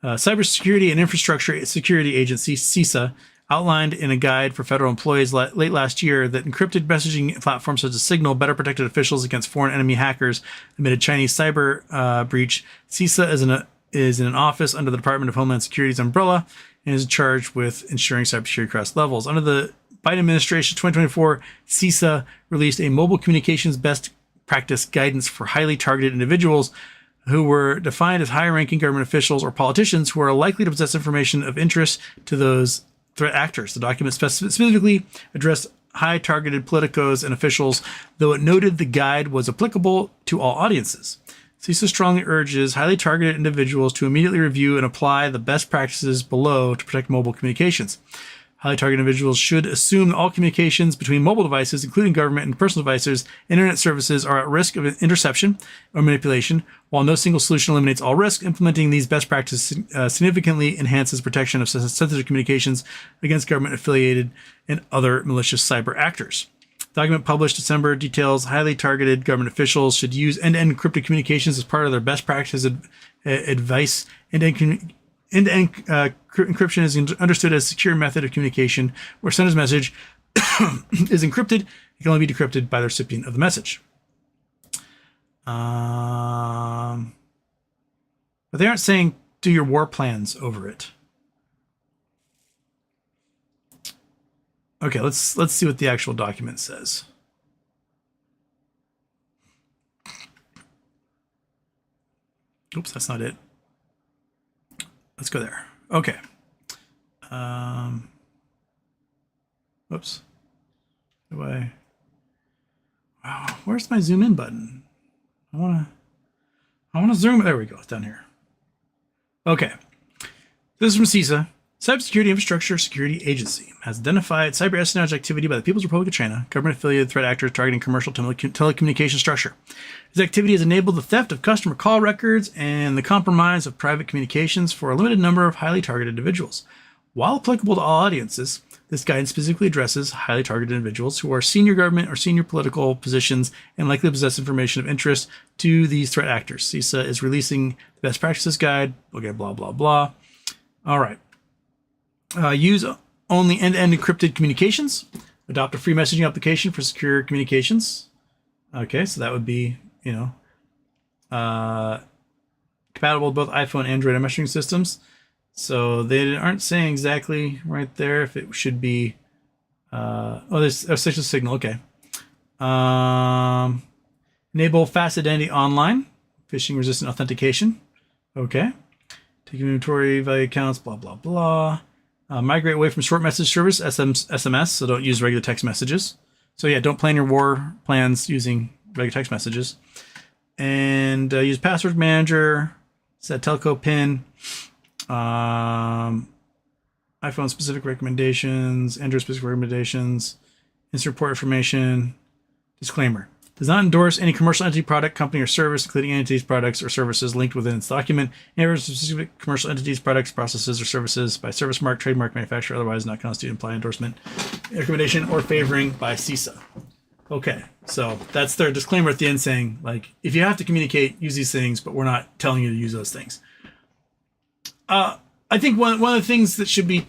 Cybersecurity and Infrastructure Security Agency, CISA, outlined in a guide for federal employees late last year that encrypted messaging platforms such as Signal better protected officials against foreign enemy hackers amid a Chinese cyber breach. CISA is in an office under the Department of Homeland Security's umbrella and is charged with ensuring cybersecurity across levels. Under the Biden administration, 2024, CISA released a mobile communications best practice guidance for highly targeted individuals who were defined as high-ranking government officials or politicians who are likely to possess information of interest to those threat actors. The document specifically addressed high-targeted politicos and officials, though it noted the guide was applicable to all audiences. CISA strongly urges highly targeted individuals to immediately review and apply the best practices below to protect mobile communications. Highly targeted individuals should assume that all communications between mobile devices, including government and personal devices, internet services, are at risk of interception or manipulation. While no single solution eliminates all risk, implementing these best practices significantly enhances protection of sensitive communications against government-affiliated and other malicious cyber actors. The document published December details highly targeted government officials should use end-to-end encrypted communications as part of their best practices advice. End-to-end encryption is understood as a secure method of communication where sender's message is encrypted. It can only be decrypted by the recipient of the message. But they aren't saying do your war plans over it. Okay, let's see what the actual document says. Oops, that's not it. Let's go there. Okay. Whoops. Wow, where's my zoom in button? I wanna zoom. There we go. It's down here. Okay. This is from CISA. Cybersecurity Infrastructure Security Agency has identified cyber espionage activity by the People's Republic of China, government-affiliated threat actors targeting commercial telecommunication structure. This activity has enabled the theft of customer call records and the compromise of private communications for a limited number of highly targeted individuals. While applicable to all audiences, this guidance specifically addresses highly targeted individuals who are senior government or senior political positions and likely possess information of interest to these threat actors. CISA is releasing the best practices guide. Okay, blah, blah, blah. All right. Use only end-to-end encrypted communications. Adopt a free messaging application for secure communications. Okay, so that would be, compatible with both iPhone and Android messaging systems. So they aren't saying exactly right there if it should be. There's a section Signal. Okay. Enable fast identity online, phishing-resistant authentication. Okay. Take inventory value accounts. Blah blah blah. Migrate away from short message service, SMS, so don't use regular text messages. So yeah, don't plan your war plans using regular text messages. And use password manager, set telco pin, iPhone specific recommendations, Android specific recommendations, insert report information, disclaimer. Does not endorse any commercial entity, product, company, or service, including entities, products, or services linked within its document. Any specific commercial entities, products, processes, or services by service mark, trademark, manufacturer, otherwise not constitute implied endorsement, recommendation, or favoring by CISA. Okay, so that's their disclaimer at the end saying, like, if you have to communicate, use these things, but we're not telling you to use those things. I think one of the things that should be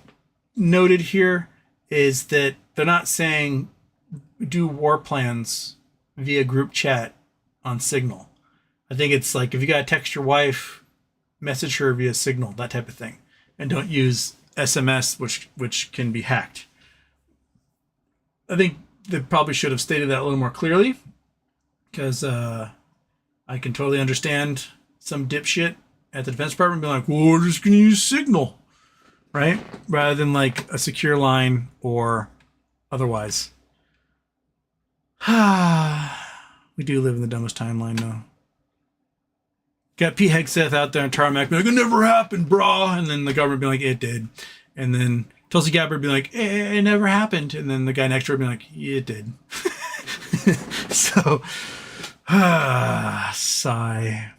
noted here is that they're not saying do war plans via group chat on Signal. I think it's like if you gotta text your wife, message her via Signal, that type of thing, and don't use SMS, which can be hacked. I think they probably should have stated that a little more clearly, because I can totally understand some dipshit at the Defense Department being like, well, we're just gonna use Signal, right? Rather than like a secure line or otherwise. We do live in the dumbest timeline, though. Got Pete Hegseth out there on tarmac being like, it never happened, brah. And then the government being like, it did. And then Tulsi Gabbard being like, it never happened. And then the guy next to her being like, yeah, it did. So, sigh.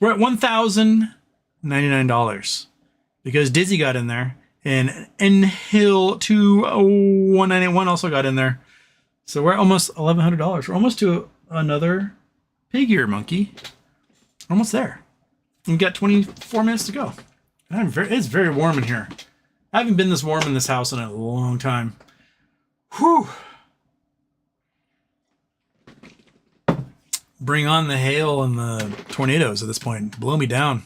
We're at $1,099 because Dizzy got in there and Hill 21981 also got in there. So we're at almost $1,100. We're almost to another pig ear monkey. Almost there. We've got 24 minutes to go. It's very warm in here. I haven't been this warm in this house in a long time. Whew. Bring on the hail and the tornadoes at this point. Blow me down.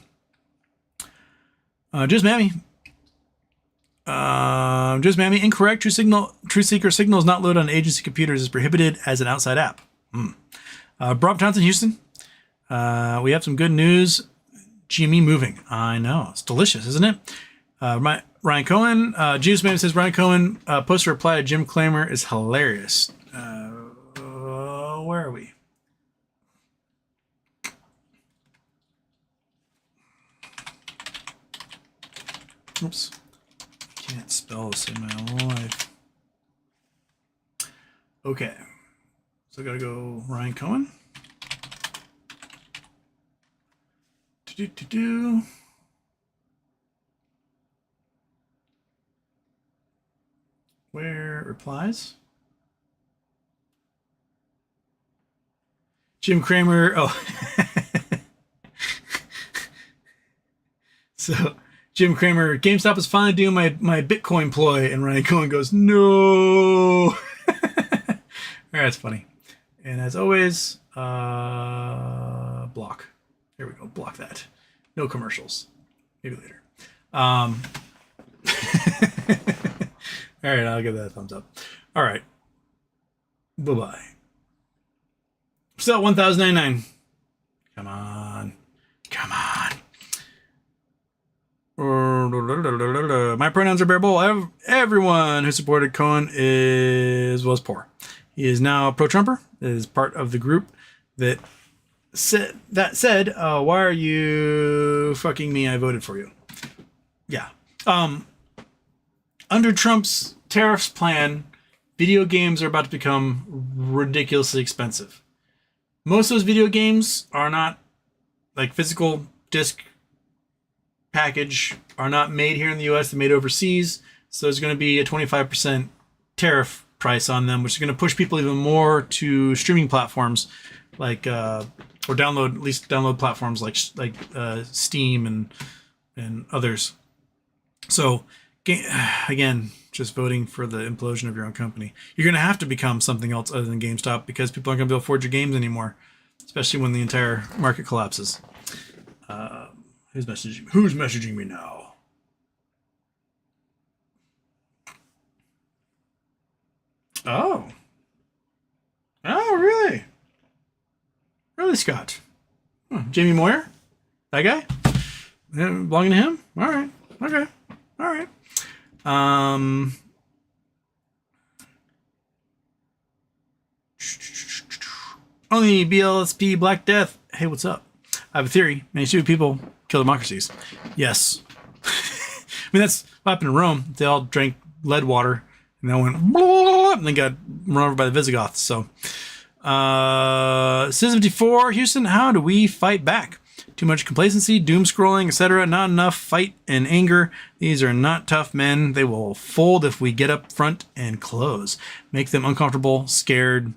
Just Mammy. Incorrect. TrueSeeker signal is not loaded on agency computers. Is prohibited as an outside app. Bob Thompson, Houston. We have some good news. GME moving. I know. It's delicious, isn't it? Ryan Cohen. Juice Man says Ryan Cohen posted a reply to Jim Cramer is hilarious. Where are we? Oops. Can't spell this in my life. Okay. So I gotta go Ryan Cohen. Where replies? Jim Cramer. Oh. So Jim Cramer, GameStop is finally doing my Bitcoin ploy, and Ryan Cohen goes, no. That's funny. And as always, block. There we go. Block that. No commercials. Maybe later. All right, I'll give that a thumbs up. All right. Bye-bye. Still 1,099. Come on. Come on. My pronouns are bare bull. Everyone who supported Cohen was poor. He is now pro-Trumper. Is part of the group that said, why are you fucking me? I voted for you. Yeah. Under Trump's tariffs plan, video games are about to become ridiculously expensive. Most of those video games are not like physical disc package, are not made here in the US, they're made overseas. So there's going to be a 25% tariff price on them, which is going to push people even more to streaming platforms like or download platforms like Steam and others. So again, just voting for the implosion of your own company. You're going to have to become something else other than GameStop because people aren't going to be able to afford your games anymore, especially when the entire market collapses. Who's messaging me now? Oh, really? Really, Scott? Jamie Moyer? That guy? Belonging to him? All right. Okay. All right. Only BLSP Black Death. Hey, what's up? I have a theory. Many stupid people kill democracies. Yes. I mean, that's what happened in Rome. They all drank lead water and then went blah, and then got run over by the Visigoths. So, Citizen 54, Houston, how do we fight back? Too much complacency, doom scrolling, etc. Not enough fight and anger. These are not tough men. They will fold if we get up front and close. Make them uncomfortable, scared.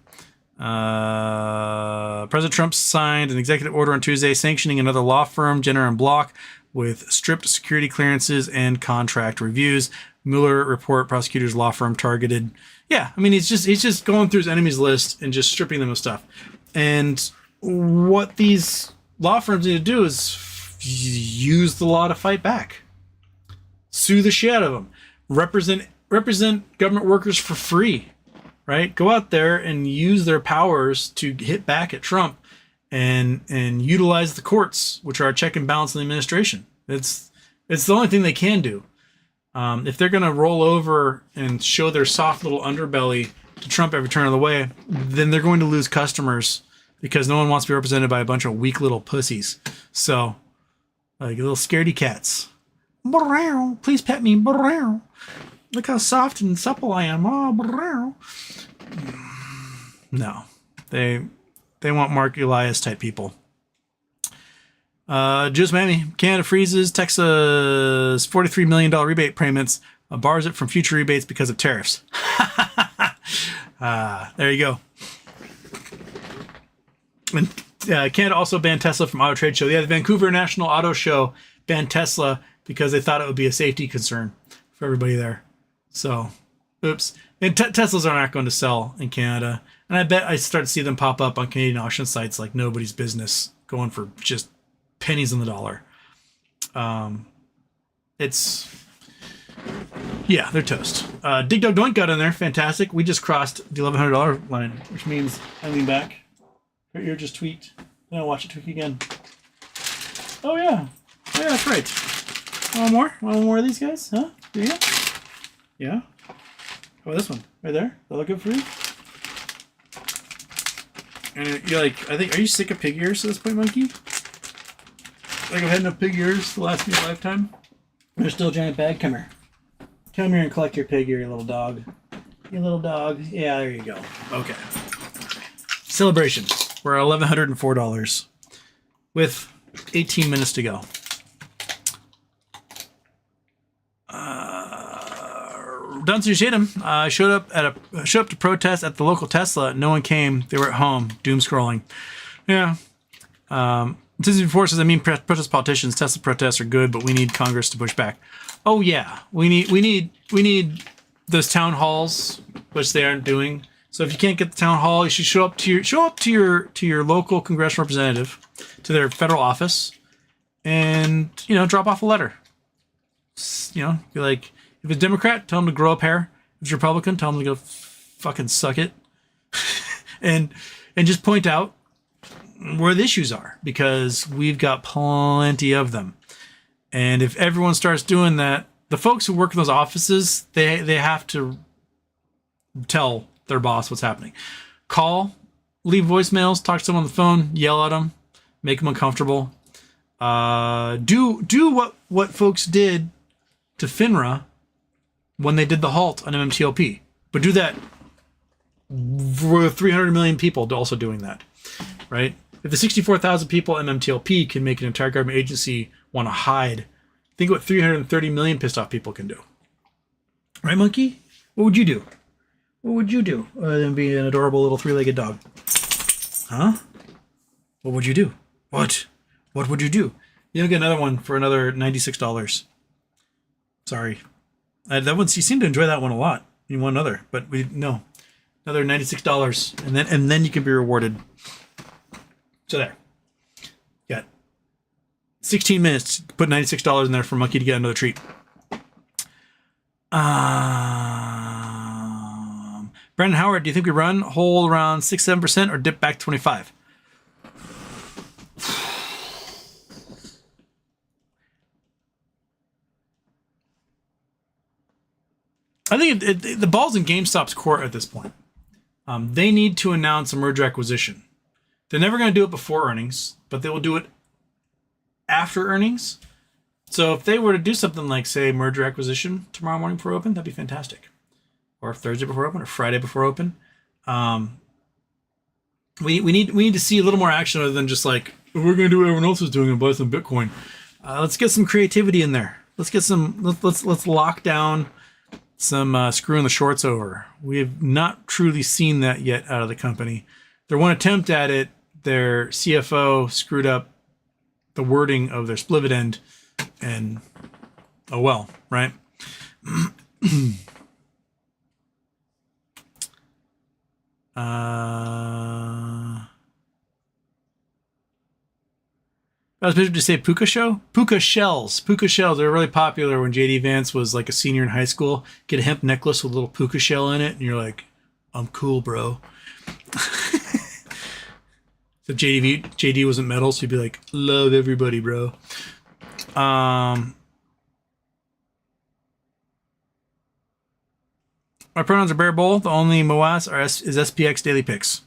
President Trump signed an executive order on Tuesday sanctioning another law firm, Jenner and Block, with stripped security clearances and contract reviews. Mueller report prosecutors law firm targeted. Yeah, I mean, he's just going through his enemies list and just stripping them of stuff. And what these law firms need to do is use the law to fight back. Sue the shit out of them. Represent government workers for free. Right? Go out there and use their powers to hit back at Trump and utilize the courts, which are a check and balance in the administration. It's the only thing they can do. If they're going to roll over and show their soft little underbelly to Trump every turn of the way, then they're going to lose customers because no one wants to be represented by a bunch of weak little pussies. So, like little scaredy cats. Please pet me. Look how soft and supple I am. No, they want Mark Elias type people. Just Miami. Canada freezes Texas $43 million rebate payments. Bars it from future rebates because of tariffs. There you go. And Canada also banned Tesla from auto trade show. Yeah, the Vancouver National Auto Show banned Tesla because they thought it would be a safety concern for everybody there. So, oops. And Teslas are not going to sell in Canada. And I bet I start to see them pop up on Canadian auction sites like nobody's business, going for just pennies on the dollar. Yeah, they're toast. Dig Dug Doink got in there. Fantastic. We just crossed the $1,100 line, which means I lean back. Her ear just tweaked. Then I'll watch it tweak again. Oh, yeah. Oh, yeah, that's right. One more? One more of these guys? Huh? Yeah? Yeah? Oh, this one. Right there? That look good for you? And you're like, I think, are you sick of pig ears at this point, Monkey? Like I've had enough pig ears to last me a lifetime? There's still a giant bag. Come here. Come here and collect your pig ear, you little dog. You little dog. Yeah, there you go. Okay. Celebration. We're at $1,104 with 18 minutes to go. Dunsey Shatum showed up to protest at the local Tesla. No one came. They were at home, doom scrolling. Yeah. Disney forces. I mean, protest politicians. Tesla protests are good, but we need Congress to push back. Oh yeah, we need those town halls, which they aren't doing. So if you can't get the town hall, you should show up to your local congressional representative, to their federal office, and drop off a letter. Be like, if it's Democrat, tell them to grow a pair. If it's Republican, tell them to go fucking suck it, and just point out where the issues are, because we've got plenty of them. And if everyone starts doing that, the folks who work in those offices, they have to tell their boss what's happening. Call, leave voicemails, talk to someone on the phone, yell at them, make them uncomfortable. Do what folks did to FINRA when they did the halt on MMTLP. But do that for 300 million people also doing that, right? If the 64,000 people at MMTLP can make an entire government agency want to hide, think what 330 million pissed off people can do. Right, Monkey? What would you do? What would you do other than be an adorable little three-legged dog? Huh? What would you do? What would you do? You'll get another one for another $96. Sorry. That one, you seem to enjoy that one a lot. You want another, but no. Another $96, and then you can be rewarded. So there. Got 16 minutes to put $96 in there for Monkey to get another treat. Brandon Howard, do you think we hold around 6-7% or dip back 25? I think the ball's in GameStop's court at this point. They need to announce a merger acquisition. They're never going to do it before earnings, but they will do it after earnings. So if they were to do something like, say, merger acquisition tomorrow morning before open, that'd be fantastic. Or Thursday before open, or Friday before open. We need to see a little more action other than just like, we're going to do what everyone else is doing and buy some Bitcoin. Let's get some creativity in there. Let's lock down some screwing the shorts over. We have not truly seen that yet out of the company. Their one attempt at it, their CFO screwed up the wording of their split-end, and oh well, right? I was supposed to say Puka Show? Puka Shells. Puka Shells. They were really popular when JD Vance was like a senior in high school. Get a hemp necklace with a little Puka Shell in it, and you're like, I'm cool, bro. So JD wasn't metal, so he'd be like, love everybody, bro. My pronouns are Bear Bull. The only Moas is SPX Daily Picks.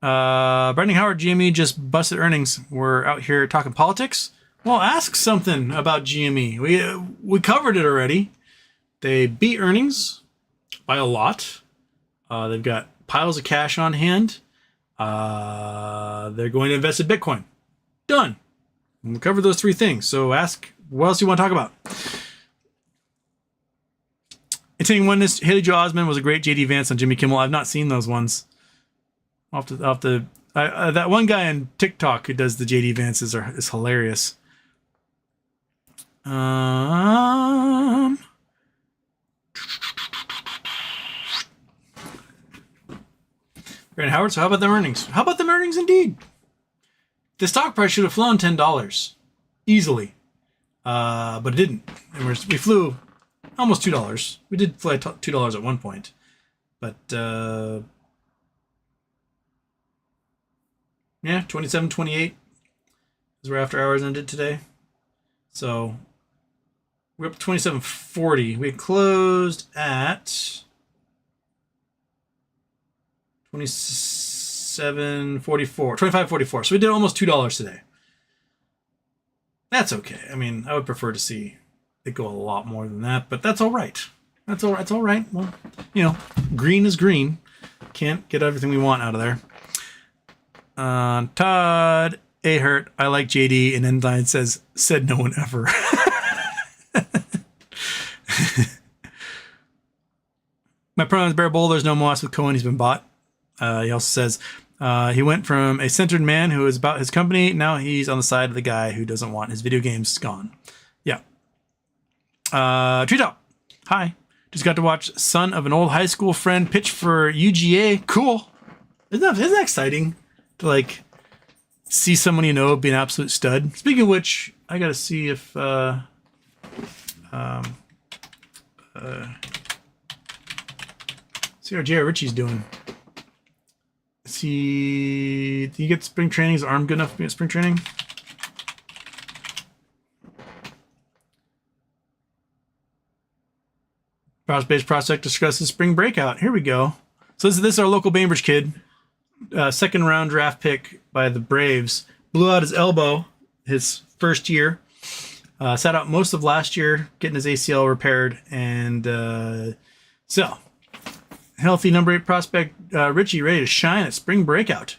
Brendan Howard, GME just busted earnings. We're out here talking politics. Well, ask something about GME. We covered it already. They beat earnings by a lot. They've got piles of cash on hand. They're going to invest in Bitcoin. Done. We covered those three things. So ask what else you want to talk about. Attending oneness, Haley Joel Osment was a great JD Vance on Jimmy Kimmel. I've not seen those ones. That one guy on TikTok who does the JD Vances is hilarious. Brandon Howard, so how about the earnings? How about the earnings indeed? The stock price should have flown $10 easily, but it didn't. And we flew almost $2. We did fly $2 at one point, but yeah, 27.28 is where after hours ended today. So we're up to 27.40. We closed at 27.44, 25.44. So we did almost $2 today. That's okay. I mean, I would prefer to see it go a lot more than that, but that's all right. That's all right. It's all right. Well, green is green. Can't get everything we want out of there. Todd Ahert, I like JD, and Endline said no one ever. My pronouns Bear Bowl. There's no moss with Cohen. He's been bought. He also says he went from a centered man who is about his company. Now he's on the side of the guy who doesn't want his video games gone. Yeah. Treetop. Hi. Just got to watch son of an old high school friend pitch for UGA. Cool. Isn't that exciting to see someone you know be an absolute stud? Speaking of which, I got to see if see how J.R. Ritchie's doing. Did he get spring training? Is his arm good enough to be at spring training? Browse-based prospect discusses spring breakout. Here we go. So this is our local Bainbridge kid. Second round draft pick by the Braves. Blew out his elbow his first year. Sat out most of last year getting his ACL repaired. And so, healthy number 8 prospect Richie ready to shine at spring breakout.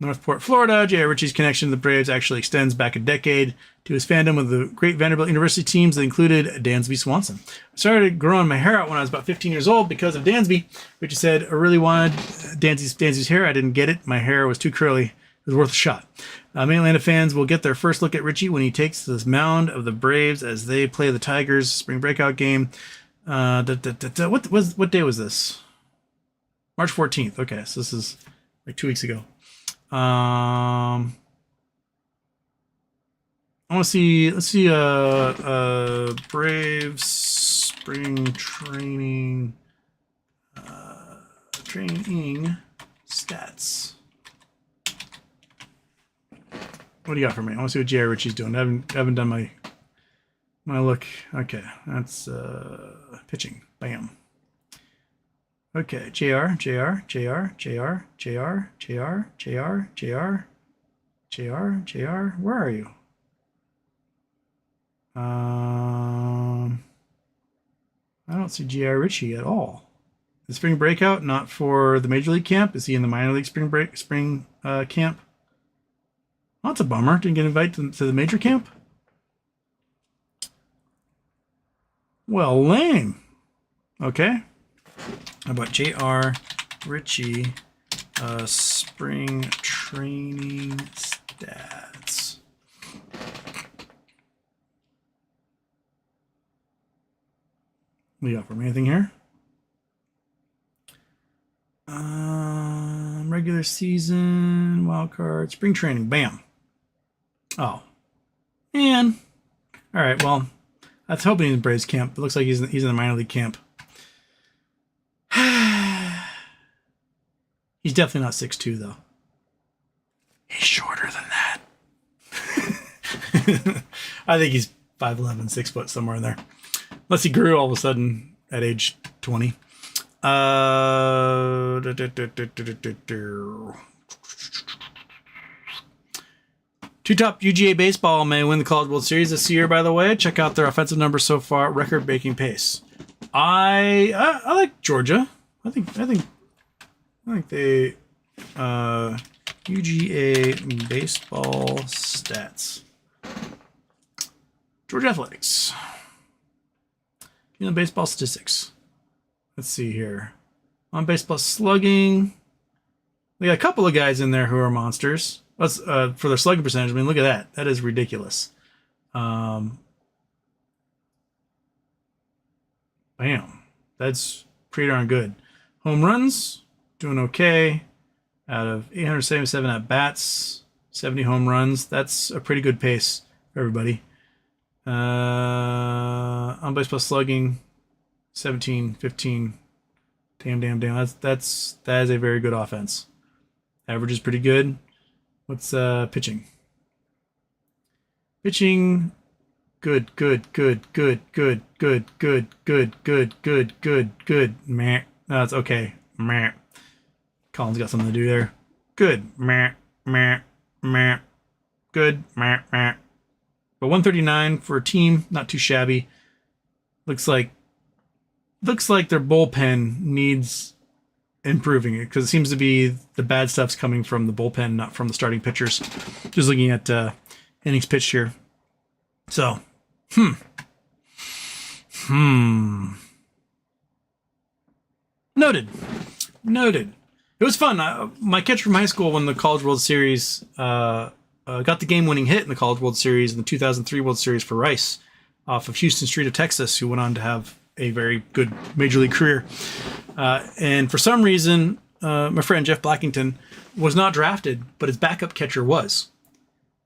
Northport, Florida. J.R. Ritchie's connection to the Braves actually extends back a decade to his fandom with the great Vanderbilt University teams that included Dansby Swanson. I started growing my hair out when I was about 15 years old because of Dansby. Richie said, I really wanted Dansby's hair. I didn't get it. My hair was too curly. It was worth a shot. Many Atlanta fans will get their first look at Richie when he takes this mound of the Braves as they play the Tigers spring breakout game. What day was this? March 14th. Okay, so this is like 2 weeks ago. I want to see. Let's see. Braves spring training. Training stats. What do you got for me? I want to see what J.R. Ritchie's doing. I haven't done my look. Okay, that's pitching. Bam. Okay, JR, where are you? I don't see J.R. Ritchie at all. The spring breakout, not for the major league camp. Is he in the minor league spring camp? Oh, that's a bummer. Didn't get invited to the major camp. Well, lame. Okay. How about J.R. Ritchie spring training stats? What do you got for me? Anything here? Regular season, wild card, spring training. Bam. Oh, man. All right. Well, I was hoping he's in Braves camp. It looks like he's in the minor league camp. He's definitely not 6'2", though. He's shorter than that. I think he's 5'11", 6 foot, somewhere in there. Unless he grew all of a sudden at age 20. Two top UGA baseball may win the College World Series this year, by the way. Check out their offensive numbers so far. Record-breaking pace. I like Georgia. I think they UGA baseball stats. Georgia Athletics. Baseball statistics. Let's see here. On baseball slugging. They got a couple of guys in there who are monsters. Let's for their slugging percentage. I mean, look at that. That is ridiculous. Bam. That's pretty darn good. Home runs, doing okay. Out of 877 at bats, 70 home runs. That's a pretty good pace for everybody. On baseball slugging, 17, 15. Damn. That is a very good offense. Average is pretty good. What's pitching? Pitching, good. Meh. No, it's okay. Meh. Colin's got something to do there. Good. Meh. Good. Meh. But 139 for a team, not too shabby. Looks like their bullpen needs improving it because it seems to be the bad stuff's coming from the bullpen, not from the starting pitchers. Just looking at innings pitched here. So, Noted. It was fun. My catcher from high school won the College World Series. Got the game-winning hit in the College World Series in the 2003 World Series for Rice off of Houston Street of Texas, who went on to have a very good major league career. And for some reason, my friend Jeff Blackington was not drafted, but his backup catcher was.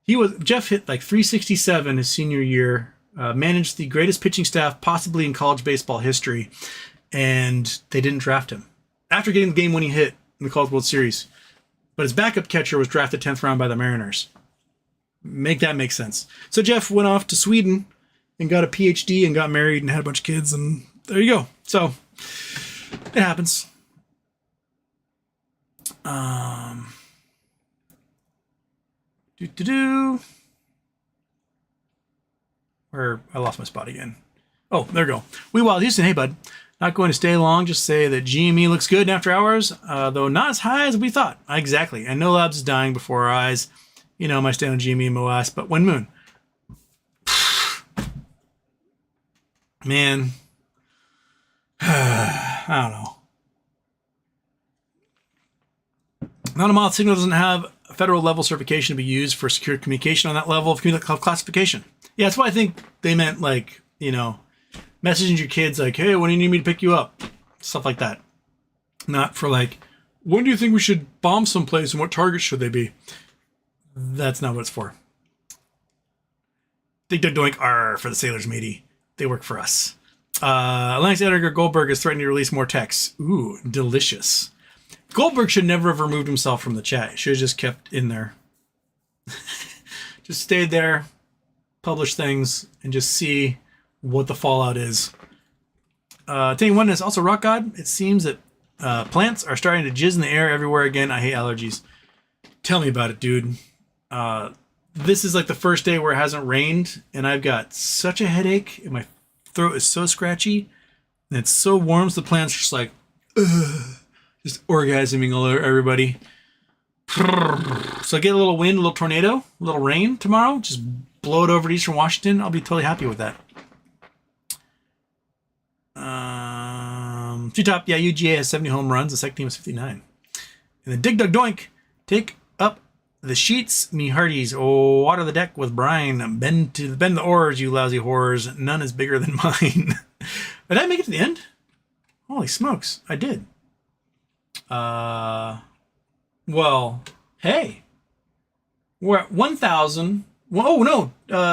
Jeff hit like 367 his senior year, managed the greatest pitching staff possibly in college baseball history, and they didn't draft him after getting the game-winning hit in the College World Series. But his backup catcher was drafted 10th round by the Mariners. Make that make sense. So Jeff went off to Sweden and got a PhD and got married and had a bunch of kids, and there you go. So it happens. Where I lost my spot again. Oh, there we go. We Wild Houston. Hey, bud. Not going to stay long. Just say that GME looks good in after hours, though not as high as we thought. Exactly. And No Labs is dying before our eyes. You know, my stand on GME MOS, but when Moon. Man. I don't know. Non-moth signal doesn't have a federal level certification to be used for secure communication on that level of classification. Yeah, that's why I think they meant like, messaging your kids like, hey, when do you need me to pick you up? Stuff like that. Not for like, when do you think we should bomb someplace and what targets should they be? That's not what it's for. Dig Dug Doink R for the sailors, matey. They work for us. Atlantic's Edgar Goldberg is threatening to release more texts. Ooh, delicious. Goldberg should never have removed himself from the chat. He should have just kept in there. Just stayed there, publish things, and just see what the fallout is. Telling you one is also Rock God. It seems that plants are starting to jizz in the air everywhere again. I hate allergies. Tell me about it, dude. This is like the first day where it hasn't rained, and I've got such a headache, and my throat is so scratchy, and it's so warm, so the plant's just like, ugh, just orgasming all over everybody. So I get a little wind, a little tornado, a little rain tomorrow, just blow it over to Eastern Washington. I'll be totally happy with that. Two-top, yeah, UGA has 70 home runs. The second team is 59. And the Dig Dug Doink, take up the sheets, me hearties. Oh, water the deck with brine. Bend the oars, you lousy whores. None is bigger than mine. Did I make it to the end? Holy smokes, I did. Well, hey. We're at 1,000. Oh, no.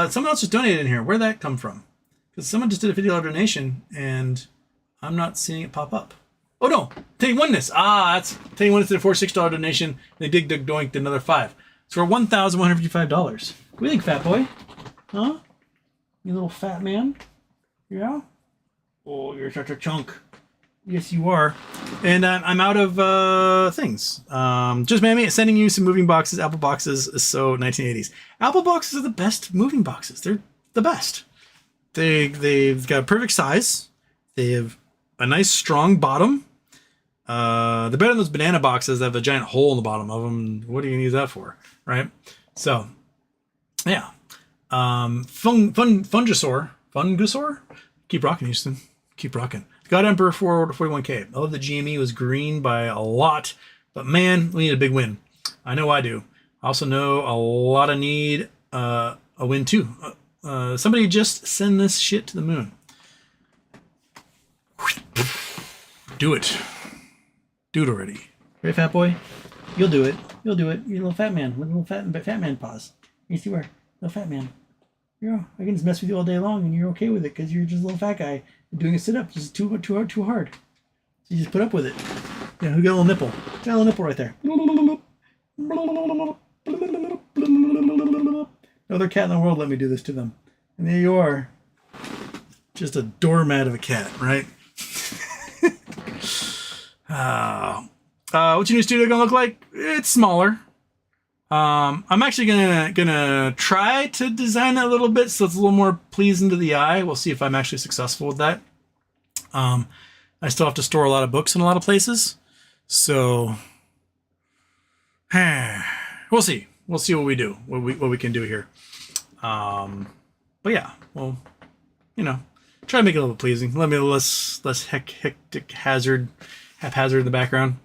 Someone else just donated in here. Where'd that come from? Because someone just did a $50 donation, and I'm not seeing it pop up. Oh, no. Tell Oneness. That's Tell Oneness did a $6 donation. They Dig Dug Doinked another $5. So we're $1,155. What do you think, fat boy? Huh? You little fat man? Yeah? Oh, you're such a chunk. Yes, you are. And I'm out of things. Just sending you some moving boxes. Apple boxes is so 1980s. Apple boxes are the best moving boxes. They're the best. They've got a perfect size. They have a nice strong bottom. They're better than those banana boxes that have a giant hole in the bottom of them. What are you gonna use that for, right? So, yeah. Fungusaur. Keep rocking, Houston. Keep rocking. God Emperor 41K. I love the GME was green by a lot, but man, we need a big win. I know I do. I also know a lot of need a win too. Somebody just send this shit to the moon. Do it. Do it already. Right, fat boy? You'll do it. You'll do it. You're a little fat man with a little fat man paws. You see where? Little fat man. I can just mess with you all day long and you're okay with it because you're just a little fat guy doing a sit-up just too hard. So you just put up with it. Yeah, who got a little nipple? Got a little nipple right there. No other cat in the world let me do this to them. And there you are. Just a doormat of a cat, right? What's your new studio gonna look like? It's smaller. I'm actually gonna try to design that a little bit so it's a little more pleasing to the eye. We'll see if I'm actually successful with that. I still have to store a lot of books in a lot of places, so we'll see. We'll see what we do, what we can do here. But yeah, well, try to make it a little pleasing. Let me less hectic haphazard in the background.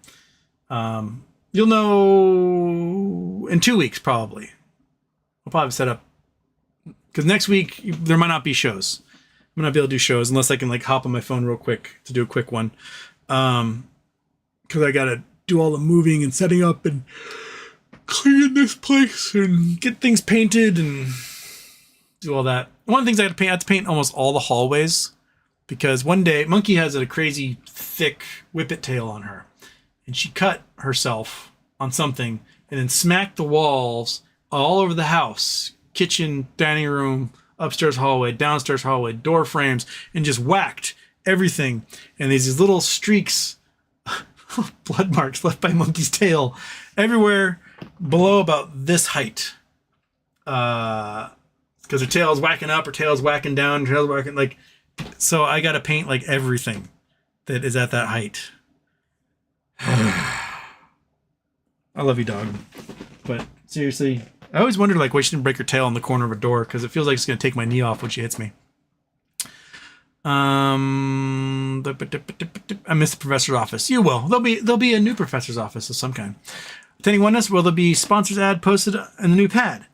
You'll know in 2 weeks, probably. I'll probably set up, because next week there might not be shows. I'm not be able to do shows unless I can hop on my phone real quick to do a quick one. Because I gotta do all the moving and setting up and clean this place and get things painted and do all that. One of the things I had to paint almost all the hallways, because one day Monkey has a crazy thick whippet tail on her. And she cut herself on something and then smacked the walls all over the house. Kitchen, dining room, upstairs hallway, downstairs hallway, door frames, and just whacked everything. And there's these little streaks, blood marks left by Monkey's tail everywhere below about this height. Because her tail is whacking up, her tail is whacking down, her tail is whacking, so I got to paint everything that is at that height. I love you, dog. But seriously, I always wondered why she didn't break her tail on the corner of a door, because it feels like it's gonna take my knee off when she hits me. I miss the professor's office. You will. There'll be a new professor's office of some kind. Attending oneness, will there be sponsors ad posted in the new pad?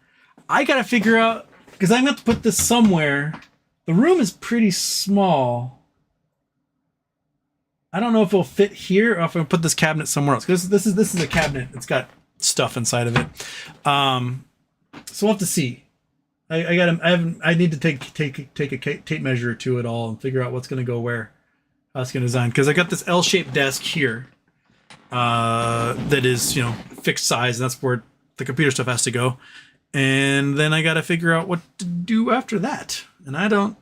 I gotta figure out, because I'm gonna have to put this somewhere. The room is pretty small. I don't know if it'll fit here or if I'm gonna put this cabinet somewhere else. Because this is a cabinet. It's got stuff inside of it. So we'll have to see. I need to take a tape measure to it all and figure out what's gonna go where. How it's gonna design. Because I got this L-shaped desk here. That is, fixed size, and that's where the computer stuff has to go. And then I gotta figure out what to do after that. And I don't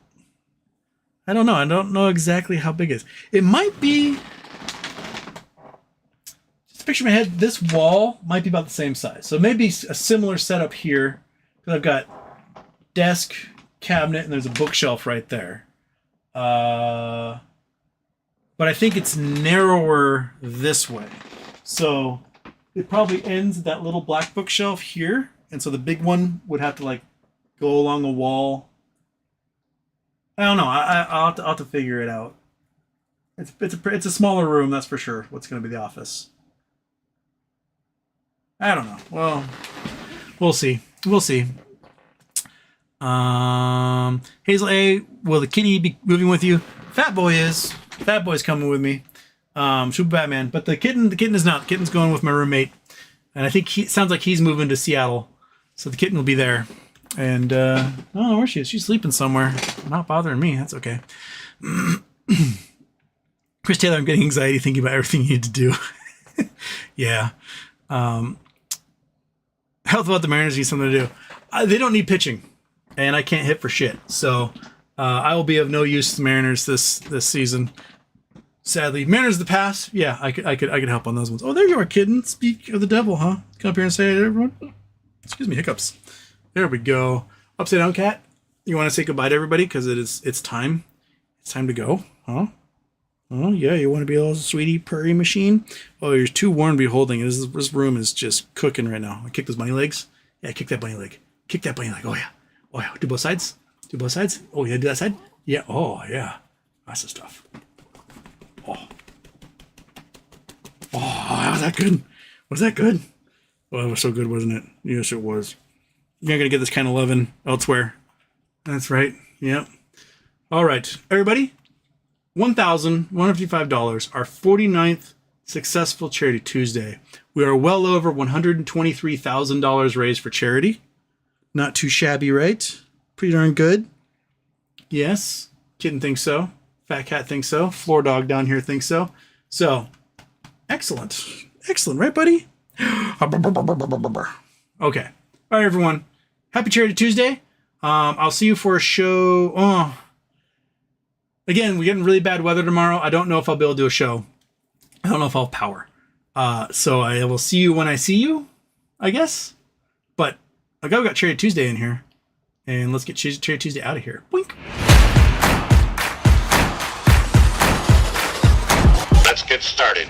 know. I don't know exactly how big it is. It might be, just picture in my head, this wall might be about the same size. So maybe a similar setup here. Because I've got desk, cabinet, and there's a bookshelf right there. But I think it's narrower this way. So it probably ends at that little black bookshelf here. And so the big one would have to go along a wall. I don't know. I'll have to figure it out. It's a smaller room, that's for sure. What's going to be the office? I don't know. Well, we'll see. We'll see. Hazel A, will the kitty be moving with you? Fat Boy is. Fat Boy's coming with me. She'll be Batman, but the kitten is not. The kitten's going with my roommate, and I think sounds like he's moving to Seattle, so the kitten will be there. And I don't know where she is. She's sleeping somewhere. Not bothering me. That's okay. Chris Taylor, I'm getting anxiety thinking about everything you need to do. Yeah. Health about the Mariners need something to do. They don't need pitching, and I can't hit for shit. So I will be of no use to the Mariners this season. Sadly, manners of the past. Yeah, I could help on those ones. Oh, there you are, kitten. Speak of the devil, huh? Come up here and say it, everyone. Excuse me, hiccups. There we go. Upside down cat. You want to say goodbye to everybody because it's time. It's time to go, huh? Oh yeah, you want to be a little sweetie purry machine? Oh, you're too warm to be holding. This room is just cooking right now. I kick those bunny legs. Yeah, kick that bunny leg. Kick that bunny leg. Oh yeah. Oh yeah. Do both sides. Do both sides. Oh yeah. Do that side. Yeah. Oh yeah. That's the stuff. Oh. Oh, was that good? Was that good? Oh, it was so good, wasn't it? Yes, it was. You're not gonna get this kind of loving elsewhere. That's right. Yep. All right, everybody. $1,155. Our 49th successful Charity Tuesday. We are well over $123,000 raised for charity. Not too shabby, right? Pretty darn good. Yes. Kitten thinks so. Fat cat thinks so. Floor dog down here thinks so. So, excellent. Excellent, right, buddy? Okay. All right, everyone. Happy Charity Tuesday. I'll see you for a show. Oh, again, we're getting really bad weather tomorrow. I don't know if I'll be able to do a show. I don't know if I'll have power. So I will see you when I see you, I guess. But I got Charity Tuesday in here. And let's get Charity Tuesday out of here. Boink. Let's get started.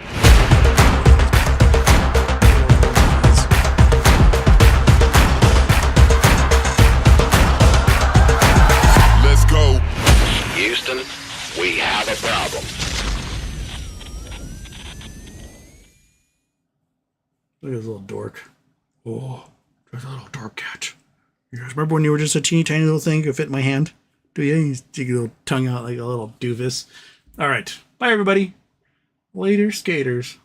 Let's go. Houston, we have a problem. Look at this little dork. Oh, there's a little dork cat. You guys remember when you were just a teeny tiny little thing you could fit in my hand? Do you? You stick your little tongue out like a little doofus. All right. Bye, everybody. Later, skaters.